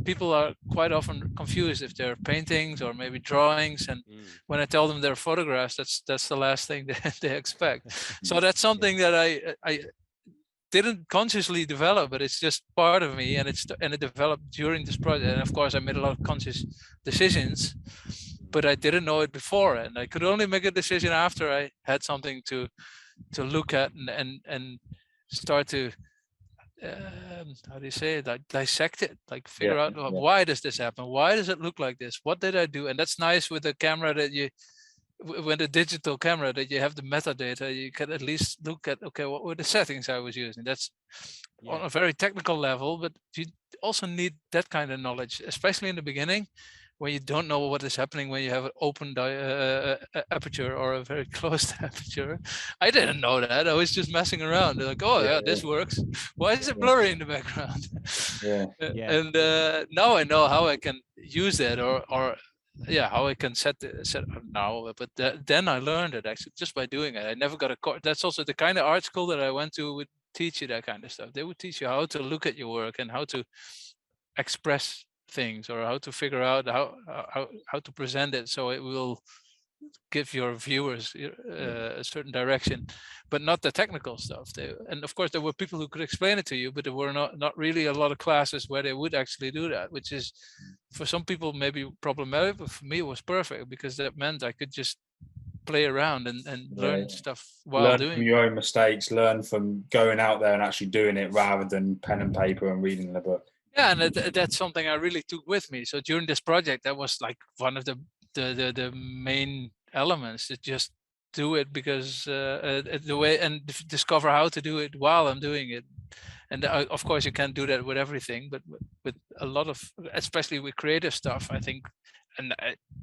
people are quite often confused if they're paintings or maybe drawings. And when I tell them they're photographs, that's the last thing that they expect. So that's something that I didn't consciously develop, but it's just part of me, and it developed during this project. And of course, I made a lot of conscious decisions, but I didn't know it before, and I could only make a decision after I had something to look at and start to how do you say it, like dissect it, like figure out why does this happen, why does it look like this, what did I do? And that's nice with the camera, that you, when the digital camera, that you have the metadata, you can at least look at, okay, what were the settings I was using. That's on a very technical level, but you also need that kind of knowledge, especially in the beginning, when you don't know what is happening when you have an open aperture or a very closed aperture. I didn't know that. I was just messing around. They're like, oh this works. Why is it blurry in the background? And now I know how I can use that, or how I can set up now. But then I learned it actually just by doing it. I never got a course. That's also the kind of art school that I went to would teach you that kind of stuff. They would teach you how to look at your work and how to express things, or how to figure out how to present it so it will give your viewers a certain direction, but not the technical stuff. And of course there were people who could explain it to you, but there were not really a lot of classes where they would actually do that, which is for some people maybe problematic, but for me it was perfect, because that meant I could just play around and learn stuff while doing from your own mistakes, learn from going out there and actually doing it, rather than pen and paper and reading the book. Yeah, and that's something I really took with me. So during this project, that was like one of the main elements, to just do it, because the way, and discover how to do it while I'm doing it. And of course you can't do that with everything, but with a lot of, especially with creative stuff, I think, and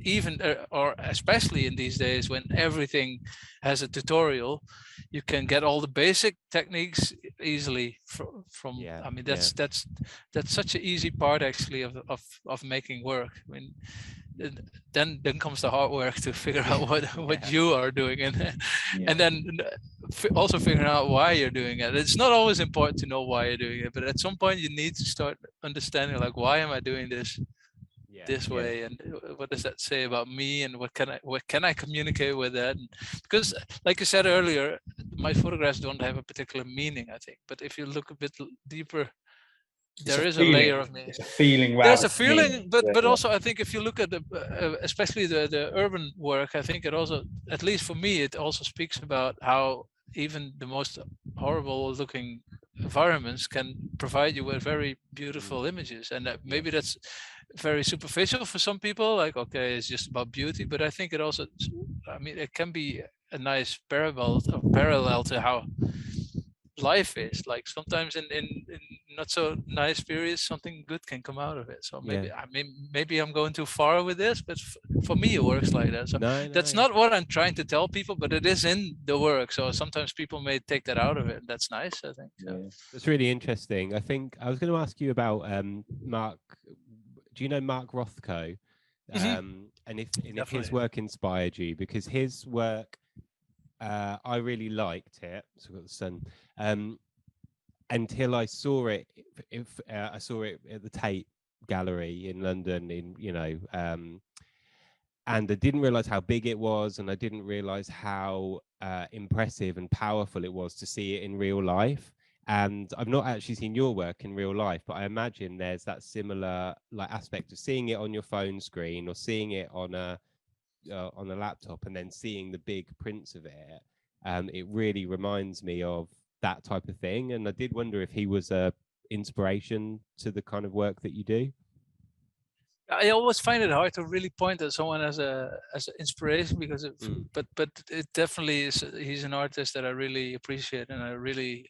even or especially in these days when everything has a tutorial, you can get all the basic techniques easily from I mean, that's such an easy part actually of making work. I mean, then comes the hard work to figure out what you are doing, and then also figuring out why you're doing it. It's not always important to know why you're doing it, but at some point you need to start understanding, like, why am I doing this this way, and what does that say about me, and what can I communicate with that? Because like you said earlier, my photographs don't have a particular meaning, I think, but if you look a bit deeper, there is a layer of meaning. It's a feeling. There's a feeling, but also I think if you look at the especially the urban work, I think it also, at least for me, it also speaks about how even the most horrible looking environments can provide you with very beautiful images, and maybe that's very superficial for some people, like, okay, it's just about beauty, but I think it also, I mean, it can be a nice parallel to how life is. Like sometimes in not so nice periods, something good can come out of it. So maybe I mean, maybe I'm going too far with this, but for me it works like that. So that's not what I'm trying to tell people, but it is in the work. So sometimes people may take that out of it. That's nice, I think. So. That's really interesting. I think I was going to ask you about Mark. Do you know Mark Rothko? And if his work inspired you, because his work, I really liked it. So I've got the sun. until I saw it. If I saw it at the Tate Gallery in London, and I didn't realize how big it was, and I didn't realize how impressive and powerful it was to see it in real life. And I've not actually seen your work in real life, but I imagine there's that similar like aspect of seeing it on your phone screen or seeing it on a laptop and then seeing the big prints of it. It really reminds me of that type of thing. And I did wonder if he was a inspiration to the kind of work that you do. I always find it hard to really point at someone as an inspiration because but it definitely is. He's an artist that I really appreciate, and I really,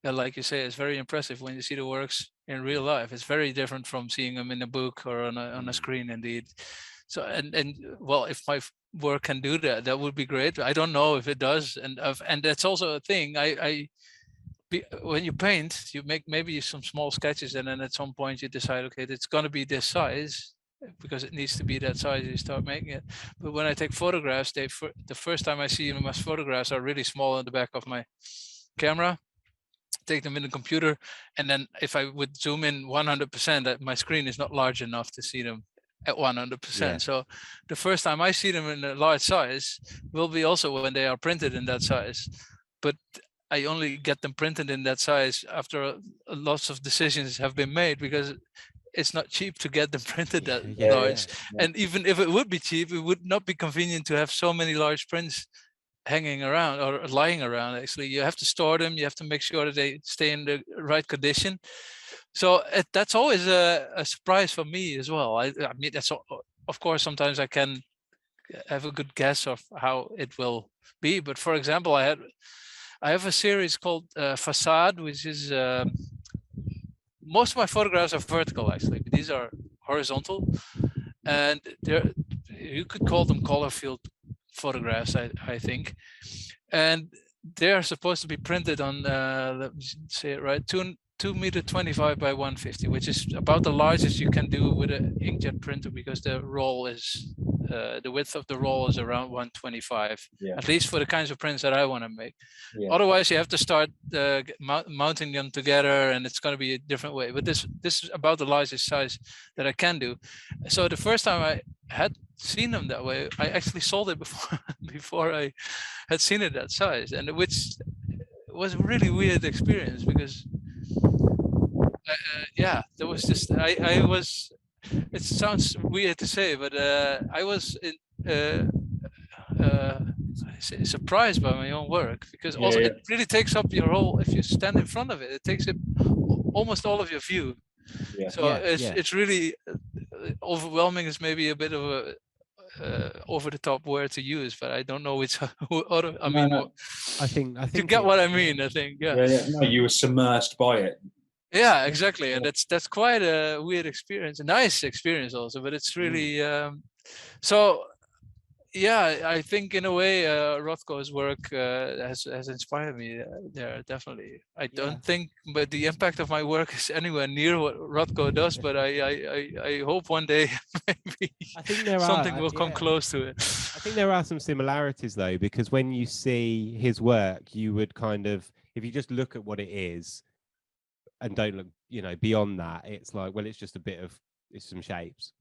like you say, it's very impressive when you see the works in real life. It's very different from seeing them in a book or on a screen, indeed. So and well, if my work can do that, that would be great. I don't know if it does, and that's also a thing. When you paint, you make maybe some small sketches, and then at some point you decide, okay, it's going to be this size because it needs to be that size. You start making it. But when I take photographs, the first time I see them as photographs are really small in the back of my camera. Take them in the computer, and then if I would zoom in 100%, my screen is not large enough to see them at 100%. Yeah. So the first time I see them in a large size will be also when they are printed in that size. But I only get them printed in that size after lots of decisions have been made, because it's not cheap to get them printed that large. Yeah. And even if it would be cheap, it would not be convenient to have so many large prints hanging around or lying around. Actually, you have to store them. You have to make sure that they stay in the right condition. So that's always a surprise for me as well. I mean, that's, of course, sometimes I can have a good guess of how it will be. But for example, I have a series called Facade, which is most of my photographs are vertical, actually. But these are horizontal, and you could call them color field photographs, I think. And they are supposed to be printed on, let me say it right, 2 meter 25 by 150, which is about the largest you can do with an inkjet printer, because the roll is the width of the roll is around 125, at least for the kinds of prints that I want to make. Otherwise, you have to start mounting them together, and it's going to be a different way. But this is about the largest size that I can do. So the first time I had seen them that way, I actually sold it before I had seen it that size, and which was a really weird experience, because yeah, there was just I was. It sounds weird to say, but I was surprised by my own work, because also it really takes up your whole. If you stand in front of it, it takes up almost all of your view. So it's really overwhelming. Is maybe a bit of a over the top word to use, but I don't know which other. I mean, I think you get what I mean. I think, No, you were submersed by it. Yeah, exactly, and that's quite a weird experience, a nice experience also, but it's really so. Yeah, I think in a way, Rothko's work has inspired me there, definitely. I don't think, but the impact of my work is anywhere near what Rothko does. But I hope one day maybe I think something will come close to it. I think there are some similarities though, because when you see his work, you would kind of, if you just look at what it is and don't look, beyond that, it's like, well, it's just it's some shapes.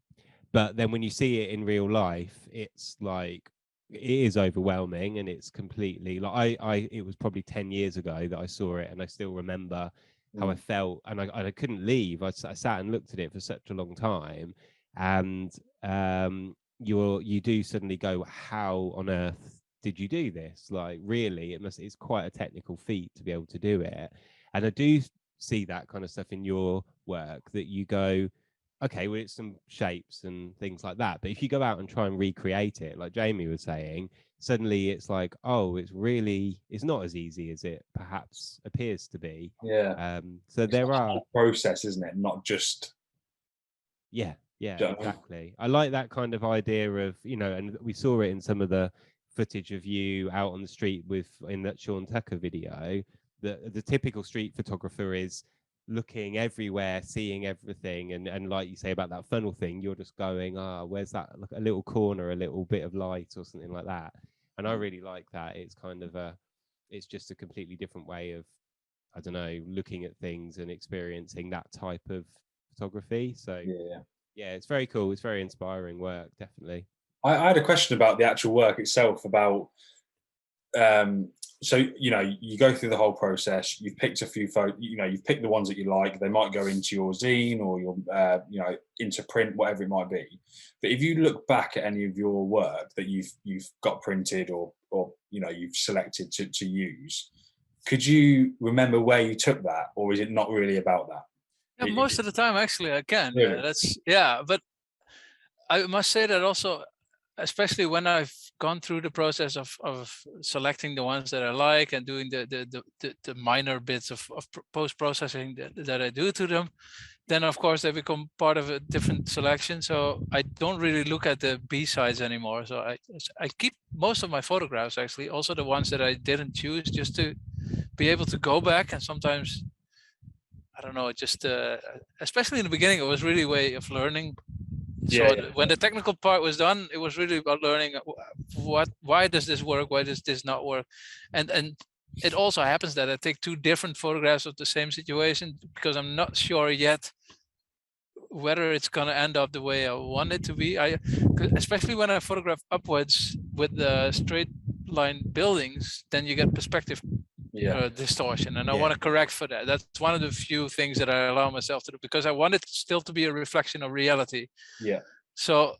But then when you see it in real life, it's like, it is overwhelming, and it's completely like, it was probably 10 years ago that I saw it, and I still remember how I felt, and I couldn't leave. I sat and looked at it for such a long time, and you do suddenly go, how on earth did you do this? Like, really, it's quite a technical feat to be able to do it. And I do see that kind of stuff in your work, that you go, okay, well, it's some shapes and things like that. But if you go out and try and recreate it, like Jamie was saying, suddenly it's like, oh, it's not as easy as it perhaps appears to be. Yeah. So it's there are a process, isn't it? Not just. Yeah, exactly. I like that kind of idea of, and we saw it in some of the footage of you out on the street in that Sean Tucker video. The typical street photographer is looking everywhere, seeing everything, and like you say about that funnel thing, you're just going, where's that, like a little corner, a little bit of light or something like that. And I really like that. It's kind of it's just a completely different way of I don't know, looking at things and experiencing that type of photography. So yeah, it's very cool. It's very inspiring work, definitely. I had a question about the actual work itself, about so you go through the whole process, you've picked a few photos, you've picked the ones that you like, they might go into your zine or your into print, whatever it might be. But if you look back at any of your work that you've got printed or you've selected to use, could you remember where you took that, or is it not really about that? Yeah, most of the time actually I can. Really? But I must say that also, especially when I've gone through the process of selecting the ones that I like and doing the minor bits of post-processing that I do to them, then of course they become part of a different selection. So I don't really look at the B-sides anymore. So I keep most of my photographs, actually, also the ones that I didn't choose, just to be able to go back. And sometimes, I don't know, just especially in the beginning, it was really a way of learning. So when the technical part was done, it was really about learning why does this work, why does this not work, and it also happens that I take two different photographs of the same situation because I'm not sure yet whether it's going to end up the way I want it to be. Especially when I photograph upwards with the straight line buildings, then you get perspective distortion, and I want to correct for that. That's one of the few things that I allow myself to do, because I want it still to be a reflection of reality. So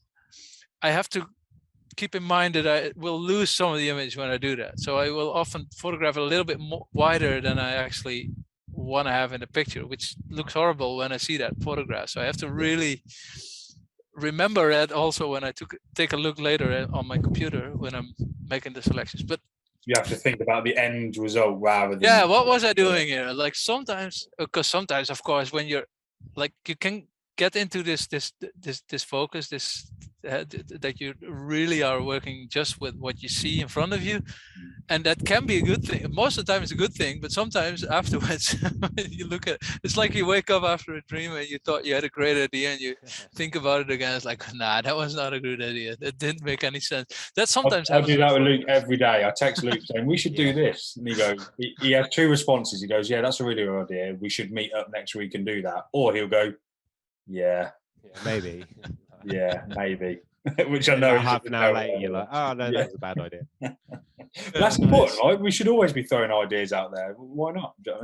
I have to keep in mind that I will lose some of the image when I do that. So I will often photograph a little bit more wider than I actually want to have in the picture, which looks horrible when I see that photograph. So I have to really remember that also when I take a look later on my computer when I'm making the selections. But you have to think about the end result rather than what was I doing here? Like sometimes, of course, when you're like, you can get into this focus, that you really are working just with what you see in front of you, and that can be a good thing. Most of the time it's a good thing, but sometimes afterwards you look at it's like you wake up after a dream and you thought you had a great idea and you think about it again, it's like, nah, that was not a good idea, that didn't make any sense. That sometimes I do that with Luke every day. I text Luke saying we should do this, and he goes, he has two responses. He goes, yeah, that's a really good idea, we should meet up next week and do that. Or he'll go, maybe. Maybe. Which I know is half an hour later you're like, oh no, that was a bad idea. That's important, right? We should always be throwing ideas out there. Why not? Do you know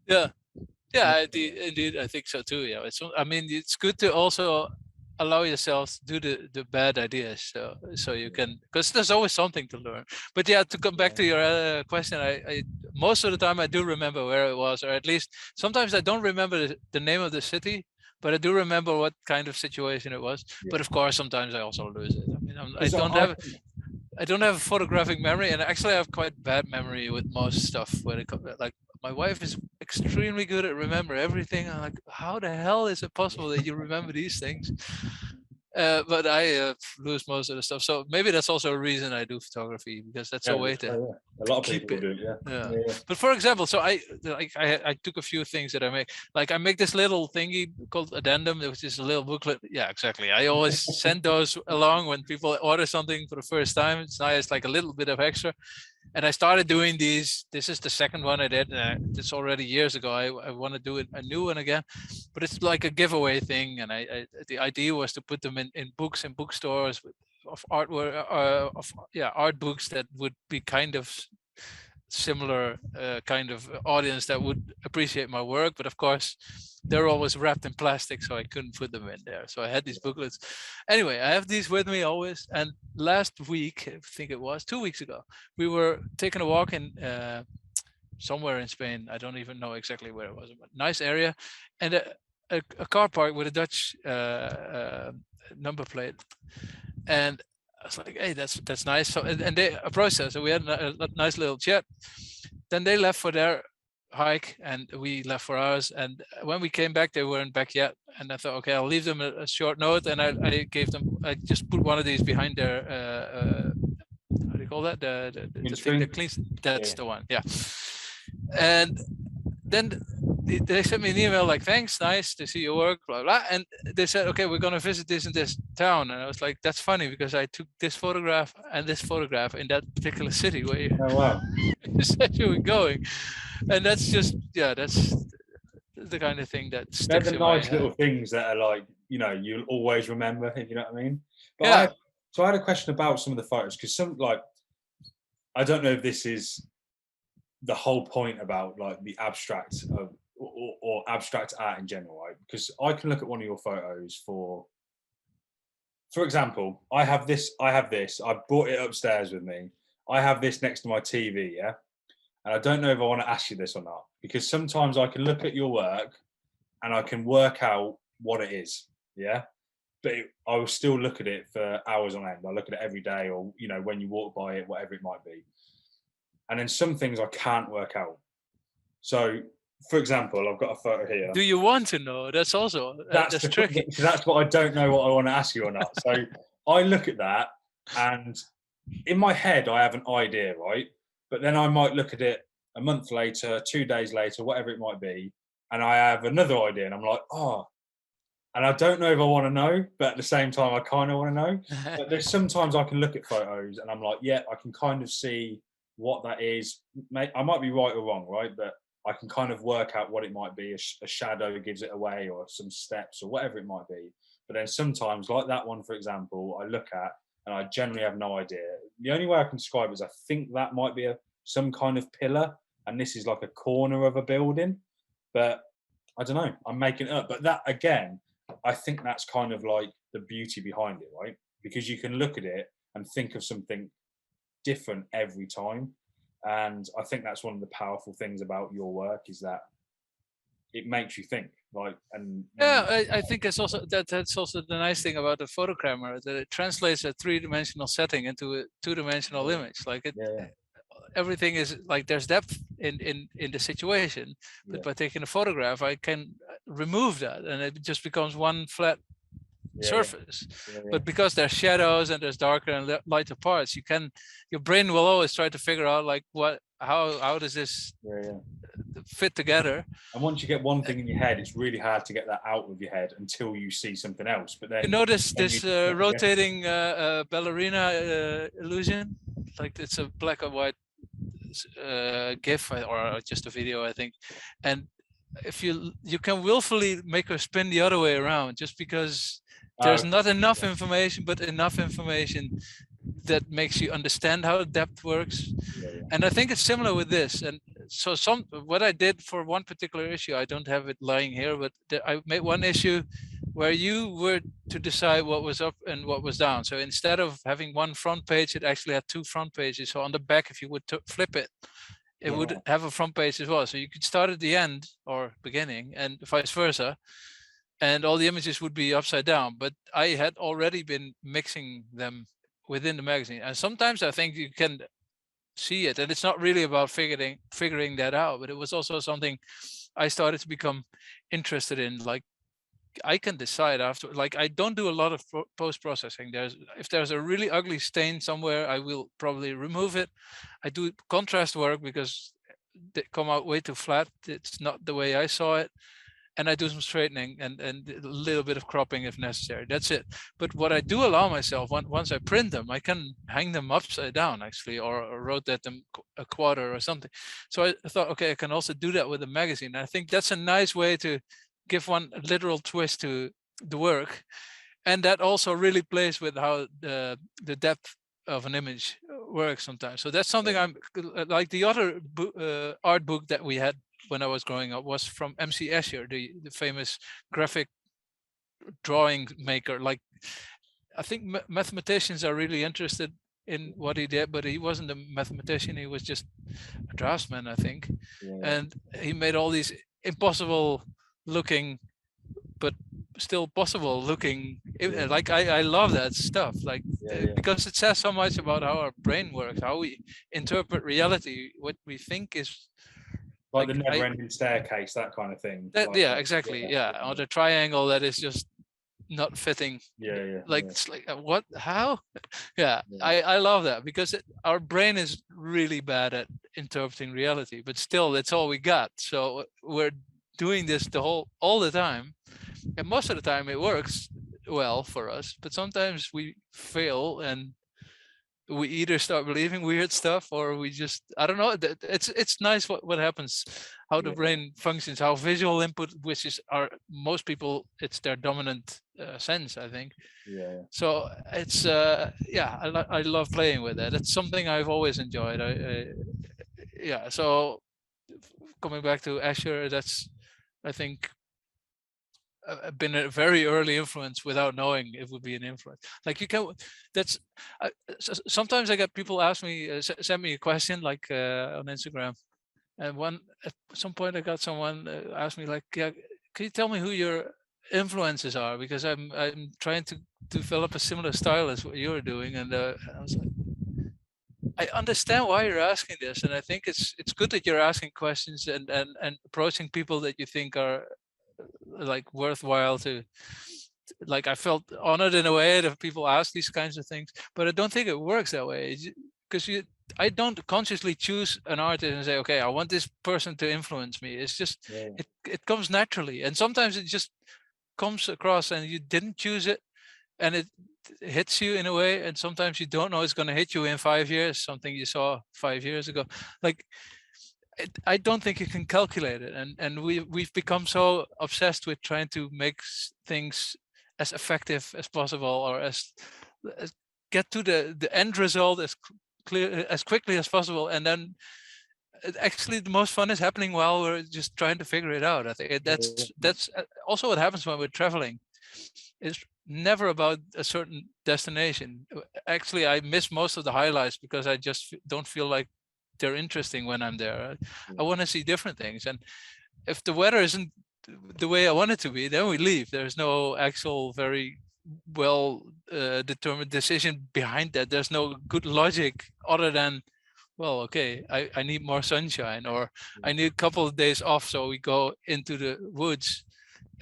what I mean? Indeed, I think so too. It's good to also allow yourself to do the bad ideas, so you can, because there's always something to learn. But to come back to your question, I most of the time I do remember where it was, or at least sometimes I don't remember the name of the city, but I do remember what kind of situation it was. But of course, sometimes I also lose it. I mean, I don't have a photographic memory, and actually I have quite bad memory with most stuff. When it comes, like, my wife is extremely good at remember everything. I'm like, how the hell is it possible that you remember these things? But I lose most of the stuff. So maybe that's also a reason I do photography, because that's a way to a lot of people do. But for example, so I took a few things that I make. Like, I make this little thingy called addendum, which is a little booklet. Yeah, exactly. I always send those along when people order something for the first time. It's nice, like a little bit of extra. And I started doing these. This is the second one I did. It's already years ago. I want to do a new one again, but it's like a giveaway thing. And the idea was to put them in books and bookstores of artwork, art books that would be kind of similar kind of audience that would appreciate my work. But of course, they're always wrapped in plastic, so I couldn't put them in there. So I had these booklets. Anyway, I have these with me always. And last week, I think it was 2 weeks ago, we were taking a walk in somewhere in Spain. I don't even know exactly where it was, but nice area. And a car park with a Dutch number plate. And I was like, hey, that's nice. So and they approached us, so we had a nice little chat. Then they left for their hike and we left for ours. And when we came back, they weren't back yet. And I thought, okay, I'll leave them a short note. And I just put one of these behind their how do you call that? The thing that cleans. That's the one. Yeah. And then they sent me an email like, thanks, nice to see your work, blah, blah. And they said, okay, we're going to visit this and this town. And I was like, that's funny because I took this photograph and this photograph in that particular city where you, you said you were going. And that's just, that's the kind of thing that sticks. They're the nice little things that are like, you'll always remember, if you know what I mean. But I had a question about some of the photos, because I don't know if this is the whole point about like the abstract of or abstract art in general, right? Because I can look at one of your photos for example, I have this, I brought it upstairs with me. I have this next to my TV, yeah? And I don't know if I want to ask you this or not, because sometimes I can look at your work and I can work out what it is, yeah? But I will still look at it for hours on end. I look at it every day, or, when you walk by it, whatever it might be. And then some things I can't work out. So, for example, I've got a photo here. Do you want to know? That's also that's tricky. That's what I don't know what I want to ask you or not. So I look at that, and in my head I have an idea, right? But then I might look at it a month later, 2 days later, whatever it might be, and I have another idea, and I'm like, and I don't know if I want to know, but at the same time I kind of want to know. But there's sometimes I can look at photos and I'm like, yeah, I can kind of see what that is. I might be right or wrong, right? But I can kind of work out what it might be. A shadow gives it away, or some steps, or whatever it might be. But then sometimes, like that one, for example, I look at and I generally have no idea. The only way I can describe it is I think that might be some kind of pillar, and this is like a corner of a building. But I don't know, I'm making it up. But that, again, I think that's kind of like the beauty behind it, right? Because you can look at it and think of something different every time. And I think that's one of the powerful things about your work, is that it makes you think. I think that's also the nice thing about the photo camera, that it translates a three-dimensional setting into a two-dimensional image. Like everything is like, there's depth in the situation, but by taking a photograph, I can remove that, and it just becomes one flat surface. But because there's shadows and there's darker and lighter parts, your brain will always try to figure out like how does this fit together. And once you get one thing in your head, it's really hard to get that out of your head until you see something else. But then you notice this rotating ballerina illusion, like it's a black and white GIF or just a video, I think. And if you can willfully make her spin the other way around, just because there's not enough information, but enough information that makes you understand how depth works. And I think it's similar with this. And so what I did for one particular issue, I don't have it lying here, but I made one issue where you were to decide what was up and what was down. So instead of having one front page, it actually had two front pages. So on the back, if you would flip it, it would have a front page as well. So you could start at the end or beginning, and vice versa, and all the images would be upside down. But I had already been mixing them within the magazine. And sometimes I think you can see it, and it's not really about figuring that out, but it was also something I started to become interested in. Like, I can decide after, like, I don't do a lot of post-processing. If there's a really ugly stain somewhere, I will probably remove it. I do contrast work because they come out way too flat. It's not the way I saw it. And I do some straightening and a little bit of cropping if necessary. That's it. But what I do allow myself, once I print them, I can hang them upside down actually, or rotate them a quarter or something. So I thought, okay, I can also do that with a magazine. And I think that's a nice way to give one literal twist to the work. And that also really plays with how the depth of an image works sometimes. So that's something I'm like. The other art book that we had when I was growing up was from MC Escher, the famous graphic drawing maker. Like, I think mathematicians are really interested in what he did, but he wasn't a mathematician. He was just a draftsman, I think. And he made all these impossible looking, but still possible looking. Like, I love that stuff, like, because it says so much about how our brain works, how we interpret reality, what we think is like the never-ending staircase, that kind of thing. Exactly. Or the triangle that is just not fitting. It's like, what? How? I love that, because our brain is really bad at interpreting reality, but still, it's all we got. So we're doing this all the time, and most of the time it works well for us, but sometimes we fail and we either start believing weird stuff or we just, I don't know. It's nice what happens, how the brain functions, how visual input, which is most people, it's their dominant sense, I think. So it's I love playing with it. It's something I've always enjoyed. So coming back to Azure, that's, I think, been a very early influence without knowing it would be an influence. Like you can, that's sometimes I get people ask me, send me a question like on Instagram, and at some point I got someone ask me like, yeah, can you tell me who your influences are, because I'm trying to develop a similar style as what you're doing. And I was like, I understand why you're asking this, and I think it's good that you're asking questions and approaching people that you think are like worthwhile to, like, I felt honored in a way that people ask these kinds of things, but I don't think it works that way, because I don't consciously choose an artist and say, okay, I want this person to influence me. It's just it comes naturally, and sometimes it just comes across and you didn't choose it and it hits you in a way, and sometimes you don't know it's going to hit you in 5 years, something you saw 5 years ago. Like, I don't think you can calculate it, and we've become so obsessed with trying to make things as effective as possible, or as get to the end result as quickly as possible, and then actually the most fun is happening while we're just trying to figure it out. I think that's also what happens when we're traveling. It's never about a certain destination. Actually, I miss most of the highlights because I just don't feel like they're interesting when I'm there. I want to see different things, and if the weather isn't the way I want it to be, then we leave. There's no actual very well determined decision behind that. There's no good logic other than, well, okay, I need more sunshine, or I need a couple of days off, so we go into the woods,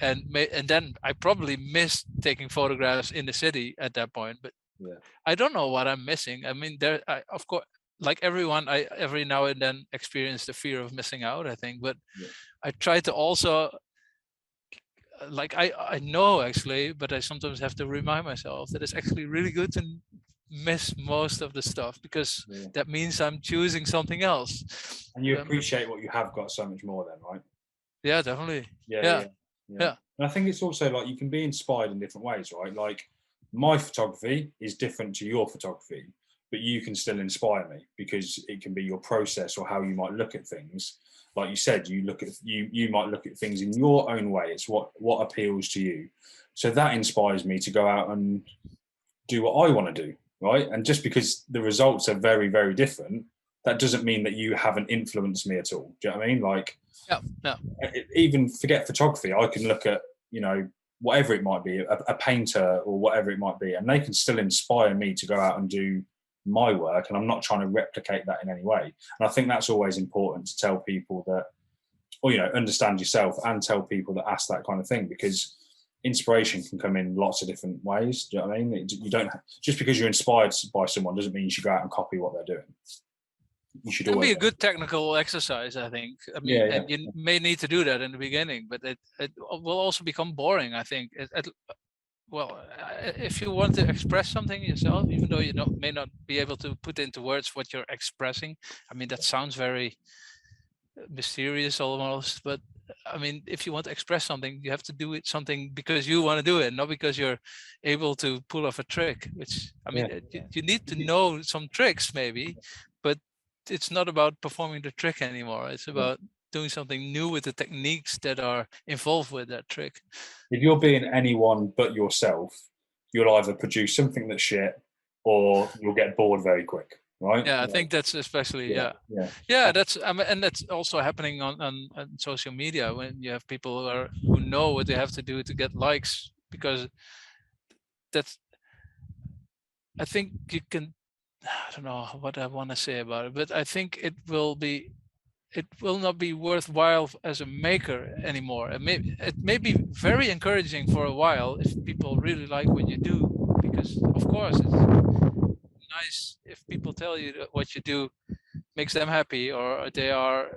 and then I probably miss taking photographs in the city at that point. But I don't know what I'm missing. I mean, of course, like everyone, I every now and then experience the fear of missing out, I think, but I try to also, like, I know actually, but I sometimes have to remind myself that it's actually really good to miss most of the stuff, because that means I'm choosing something else. And you appreciate what you have got so much more then, right? Yeah, definitely. Yeah. And I think it's also like you can be inspired in different ways, right? Like my photography is different to your photography, but you can still inspire me because it can be your process or how you might look at things. Like you said, you might look at things in your own way. It's what appeals to you. So that inspires me to go out and do what I want to do, right? And just because the results are very, very different, that doesn't mean that you haven't influenced me at all. Do you know what I mean? Like, even forget photography. I can look at, whatever it might be, a painter or whatever it might be, and they can still inspire me to go out and do my work, and I'm not trying to replicate that in any way. And I think that's always important to tell people that, or understand yourself and tell people that ask that kind of thing, because inspiration can come in lots of different ways. Do you know what I mean? You don't, just because you're inspired by someone doesn't mean you should go out and copy what they're doing. You should always be a good technical exercise, I think. I mean, and you may need to do that in the beginning, but it will also become boring, I think. Well, if you want to express something yourself, even though you may not be able to put into words what you're expressing, I mean, that sounds very mysterious almost, but I mean, if you want to express something, you have to do it something because you want to do it, not because you're able to pull off a trick, which, I mean, you need to know some tricks maybe, but it's not about performing the trick anymore. It's about doing something new with the techniques that are involved with that trick. If you're being anyone but yourself, you'll either produce something that's shit or you'll get bored very quick, right? Yeah, I think that's especially, that's, and that's also happening on social media, when you have people who know what they have to do to get likes, because that's, I think you can, I don't know what I want to say about it, but I think it will not be worthwhile as a maker anymore. It may be very encouraging for a while if people really like what you do, because of course it's nice if people tell you what you do makes them happy, or they are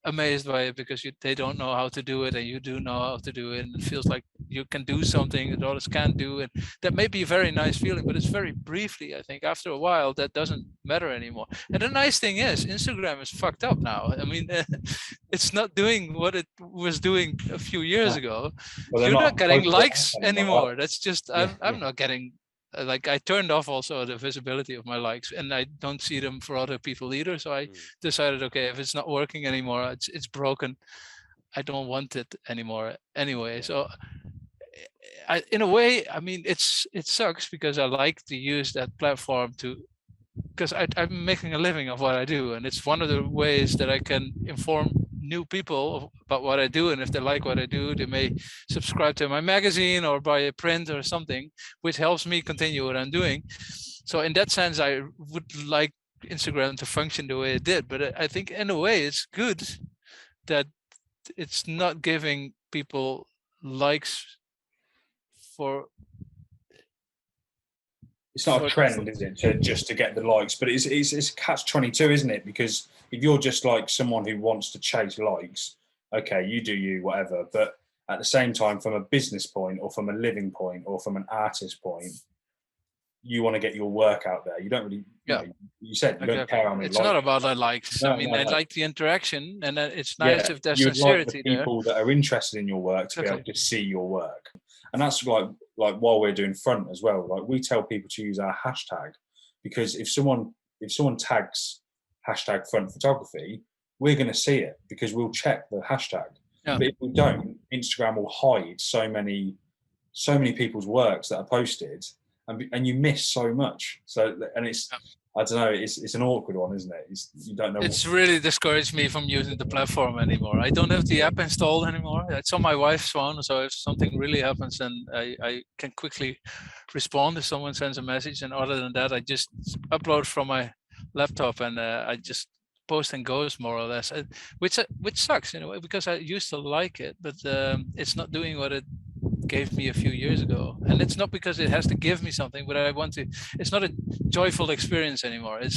amazed by it because they don't know how to do it and you do know how to do it, and it feels like you can do something that others can't do, and that may be a very nice feeling, but it's very briefly. I think after a while that doesn't matter anymore. And the nice thing is Instagram is fucked up now. I mean, it's not doing what it was doing a few years ago. You're not getting likes anymore. That's just I'm not getting, like, I turned off also the visibility of my likes, and I don't see them for other people either. So I decided, okay, if it's not working anymore, it's broken. I don't want it anymore anyway. So in a way, I mean, it sucks because I like to use that platform because I'm making a living of what I do, and it's one of the ways that I can inform new people about what I do, and if they like what I do, they may subscribe to my magazine or buy a print or something, which helps me continue what I'm doing. So in that sense, I would like Instagram to function the way it did, but I think in a way it's good that it's not giving people likes for. It's not a trend, is it, just to get the likes? But it's a catch-22, isn't it? Because if you're just like someone who wants to chase likes, okay, you do you, whatever. But at the same time, from a business point or from a living point or from an artist point, you want to get your work out there. You don't really, you said you don't care how many It's not about the likes. I mean, I like the interaction, and it's nice if there's sincerity there. People that are interested in your work to be able to see your work. And that's like while we're doing front as well, like we tell people to use our hashtag, because if someone tags hashtag front photography, we're going to see it because we'll check the hashtag. But if we don't, Instagram will hide so many people's works that are posted, and you miss so much. So, and it's I don't know, it's an awkward one, isn't it? You don't know. It's really discouraged me from using the platform anymore. I don't have the app installed anymore. It's on my wife's phone, so if something really happens, then I can quickly respond if someone sends a message. And other than that, I just upload from my laptop, and I just post and goes, more or less, which sucks in a way, because I used to like it, but it's not doing what it gave me a few years ago. And it's not because it has to give me something, but it's not a joyful experience anymore. It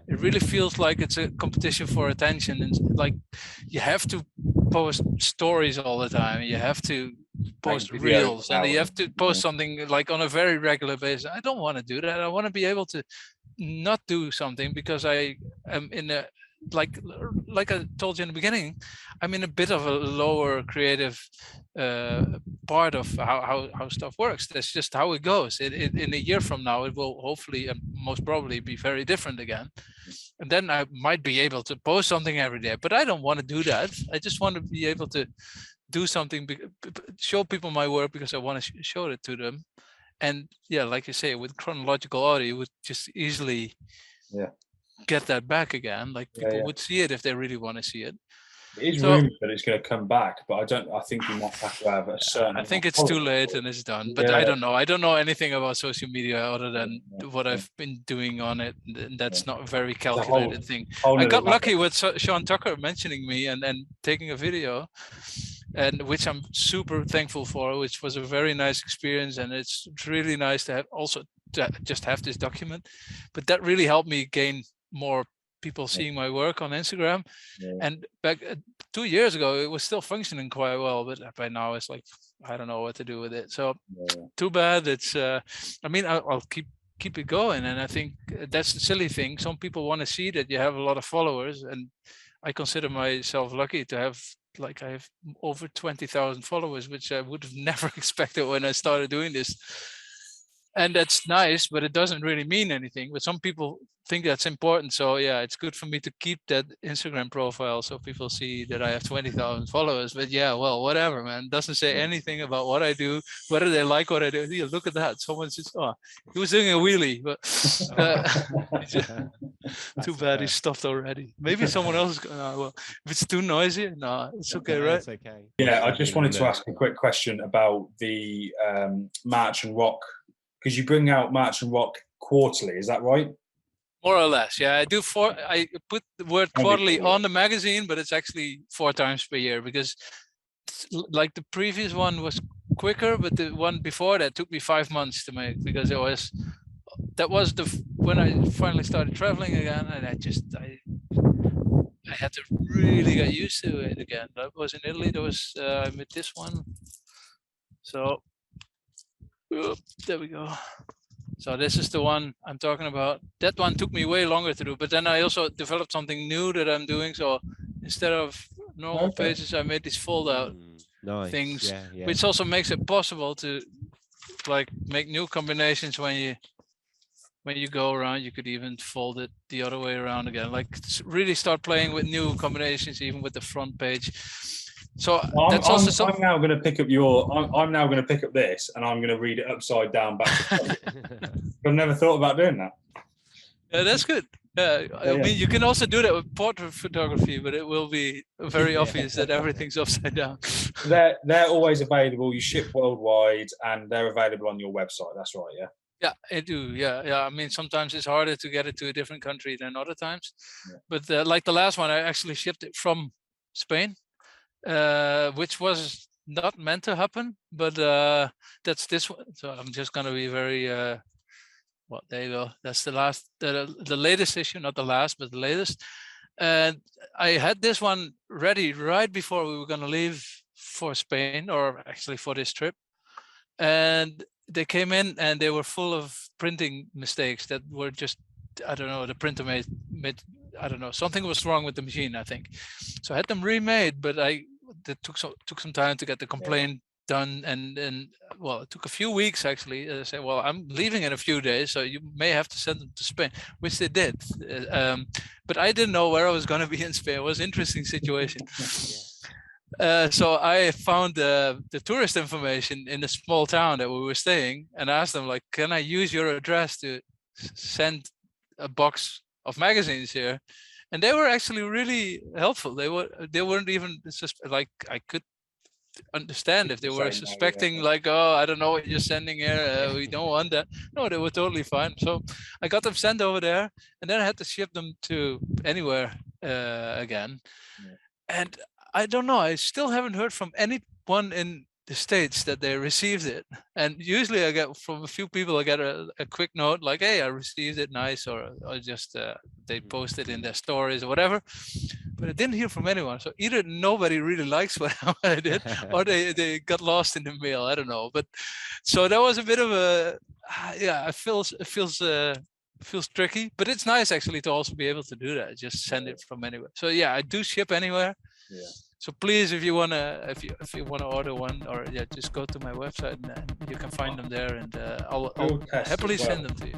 really feels like it's a competition for attention, and like you have to post stories all the time, you have to post reels, and you have to post something like on a very regular basis. I don't want to do that. I want to be able to not do something because I am in a, like I told you in the beginning, I'm in a bit of a lower creative part of how stuff works. That's just how it goes. In a year from now, it will hopefully and most probably be very different again. And then I might be able to post something every day, but I don't want to do that. I just want to be able to do something, show people my work because I want to show it to them. And yeah, like you say, with chronological audio, you would just easily get that back again. Like people would see it if they really want to see it. It is rumored that it's going to come back, but I think we might have to have a certain. I think it's too late and it's done. But I don't know. I don't know anything about social media other than what I've been doing on it. And that's not a very calculated thing. I got lucky with Sean Tucker mentioning me and taking a video, and which I'm super thankful for, which was a very nice experience. And it's really nice to have also to just have this document. But that really helped me gain more people seeing my work on Instagram. And back 2 years ago, it was still functioning quite well, but by now it's like, I don't know what to do with it. So too bad. It's, I mean, I'll keep it going. And I think that's the silly thing. Some people want to see that you have a lot of followers, and I consider myself lucky to have, like, I have over 20,000 followers, which I would have never expected when I started doing this. And that's nice, but it doesn't really mean anything. But some people think that's important. So yeah, it's good for me to keep that Instagram profile so people see that I have 20,000 followers. But yeah, well, whatever, man. Doesn't say anything about what I do, whether they like what I do. Yeah, look at that. Someone says, oh, he was doing a wheelie, but too bad he's stopped already. Maybe someone else is going, oh, well, if it's too noisy, no, it's okay, right? It's okay. Yeah, I just wanted to ask a quick question about the Maarten Rots, because you bring out Maarten Rots quarterly, is that right? More or less, yeah. I put the word quarterly on the magazine, but it's actually 4 times per year, because like the previous one was quicker, but the one before that took me 5 months to make, because that was the when I finally started traveling again, and I had to really get used to it again. That was in Italy. There was I met this one. So there we go. So this is the one I'm talking about. That one took me way longer to do, but then I also developed something new that I'm doing. So instead of normal pages, I made these fold-out things, which also makes it possible to like make new combinations when you go around. You could even fold it the other way around again. Like really start playing with new combinations, even with the front page. So that's also I'm now going to pick up I'm now going to pick up this, and I'm going to read it upside down back to front. I've never thought about doing that. Yeah, that's good. I mean, you can also do that with portrait photography, but it will be very obvious that everything's upside down. They're always available. You ship worldwide, and they're available on your website. That's right, yeah. Yeah, I do. Yeah. I mean, sometimes it's harder to get it to a different country than other times. Yeah. But like the last one, I actually shipped it from Spain, which was not meant to happen. But that's this one. So I'm just going to be very... well, there you go. That's the latest issue, not the last, but the latest. And I had this one ready right before we were going to leave for Spain, or actually for this trip. And they came in and they were full of printing mistakes that were just, I don't know, the printer made I don't know, something was wrong with the machine, I think. So I had them remade, but it took some time to get the complaint done, and well, it took a few weeks actually. They said, well, I'm leaving in a few days, so you may have to send them to Spain, which they did. But I didn't know where I was going to be in Spain. It was an interesting situation. So I found the tourist information in the small town that we were staying, and asked them, like, can I use your address to send a box of magazines here? And they were actually really helpful. They weren't even just like, I could understand if they were suspecting like, oh, I don't know what you're sending here, we don't want that. No, they were totally fine. So I got them sent over there, and then I had to ship them to anywhere again. And I don't know, I still haven't heard from anyone in the States that they received it. And usually I get from a few people, I get a quick note like, hey, I received it, nice, or just they post it in their stories or whatever. But I didn't hear from anyone. So either nobody really likes what I did, or they got lost in the mail. I don't know. But so that was a bit of a, it feels tricky, but it's nice actually to also be able to do that. Just send it from anywhere. So yeah, I do ship anywhere. Yeah. So please, if you wanna order one, or just go to my website, and you can find them there, and I'll happily send them to you.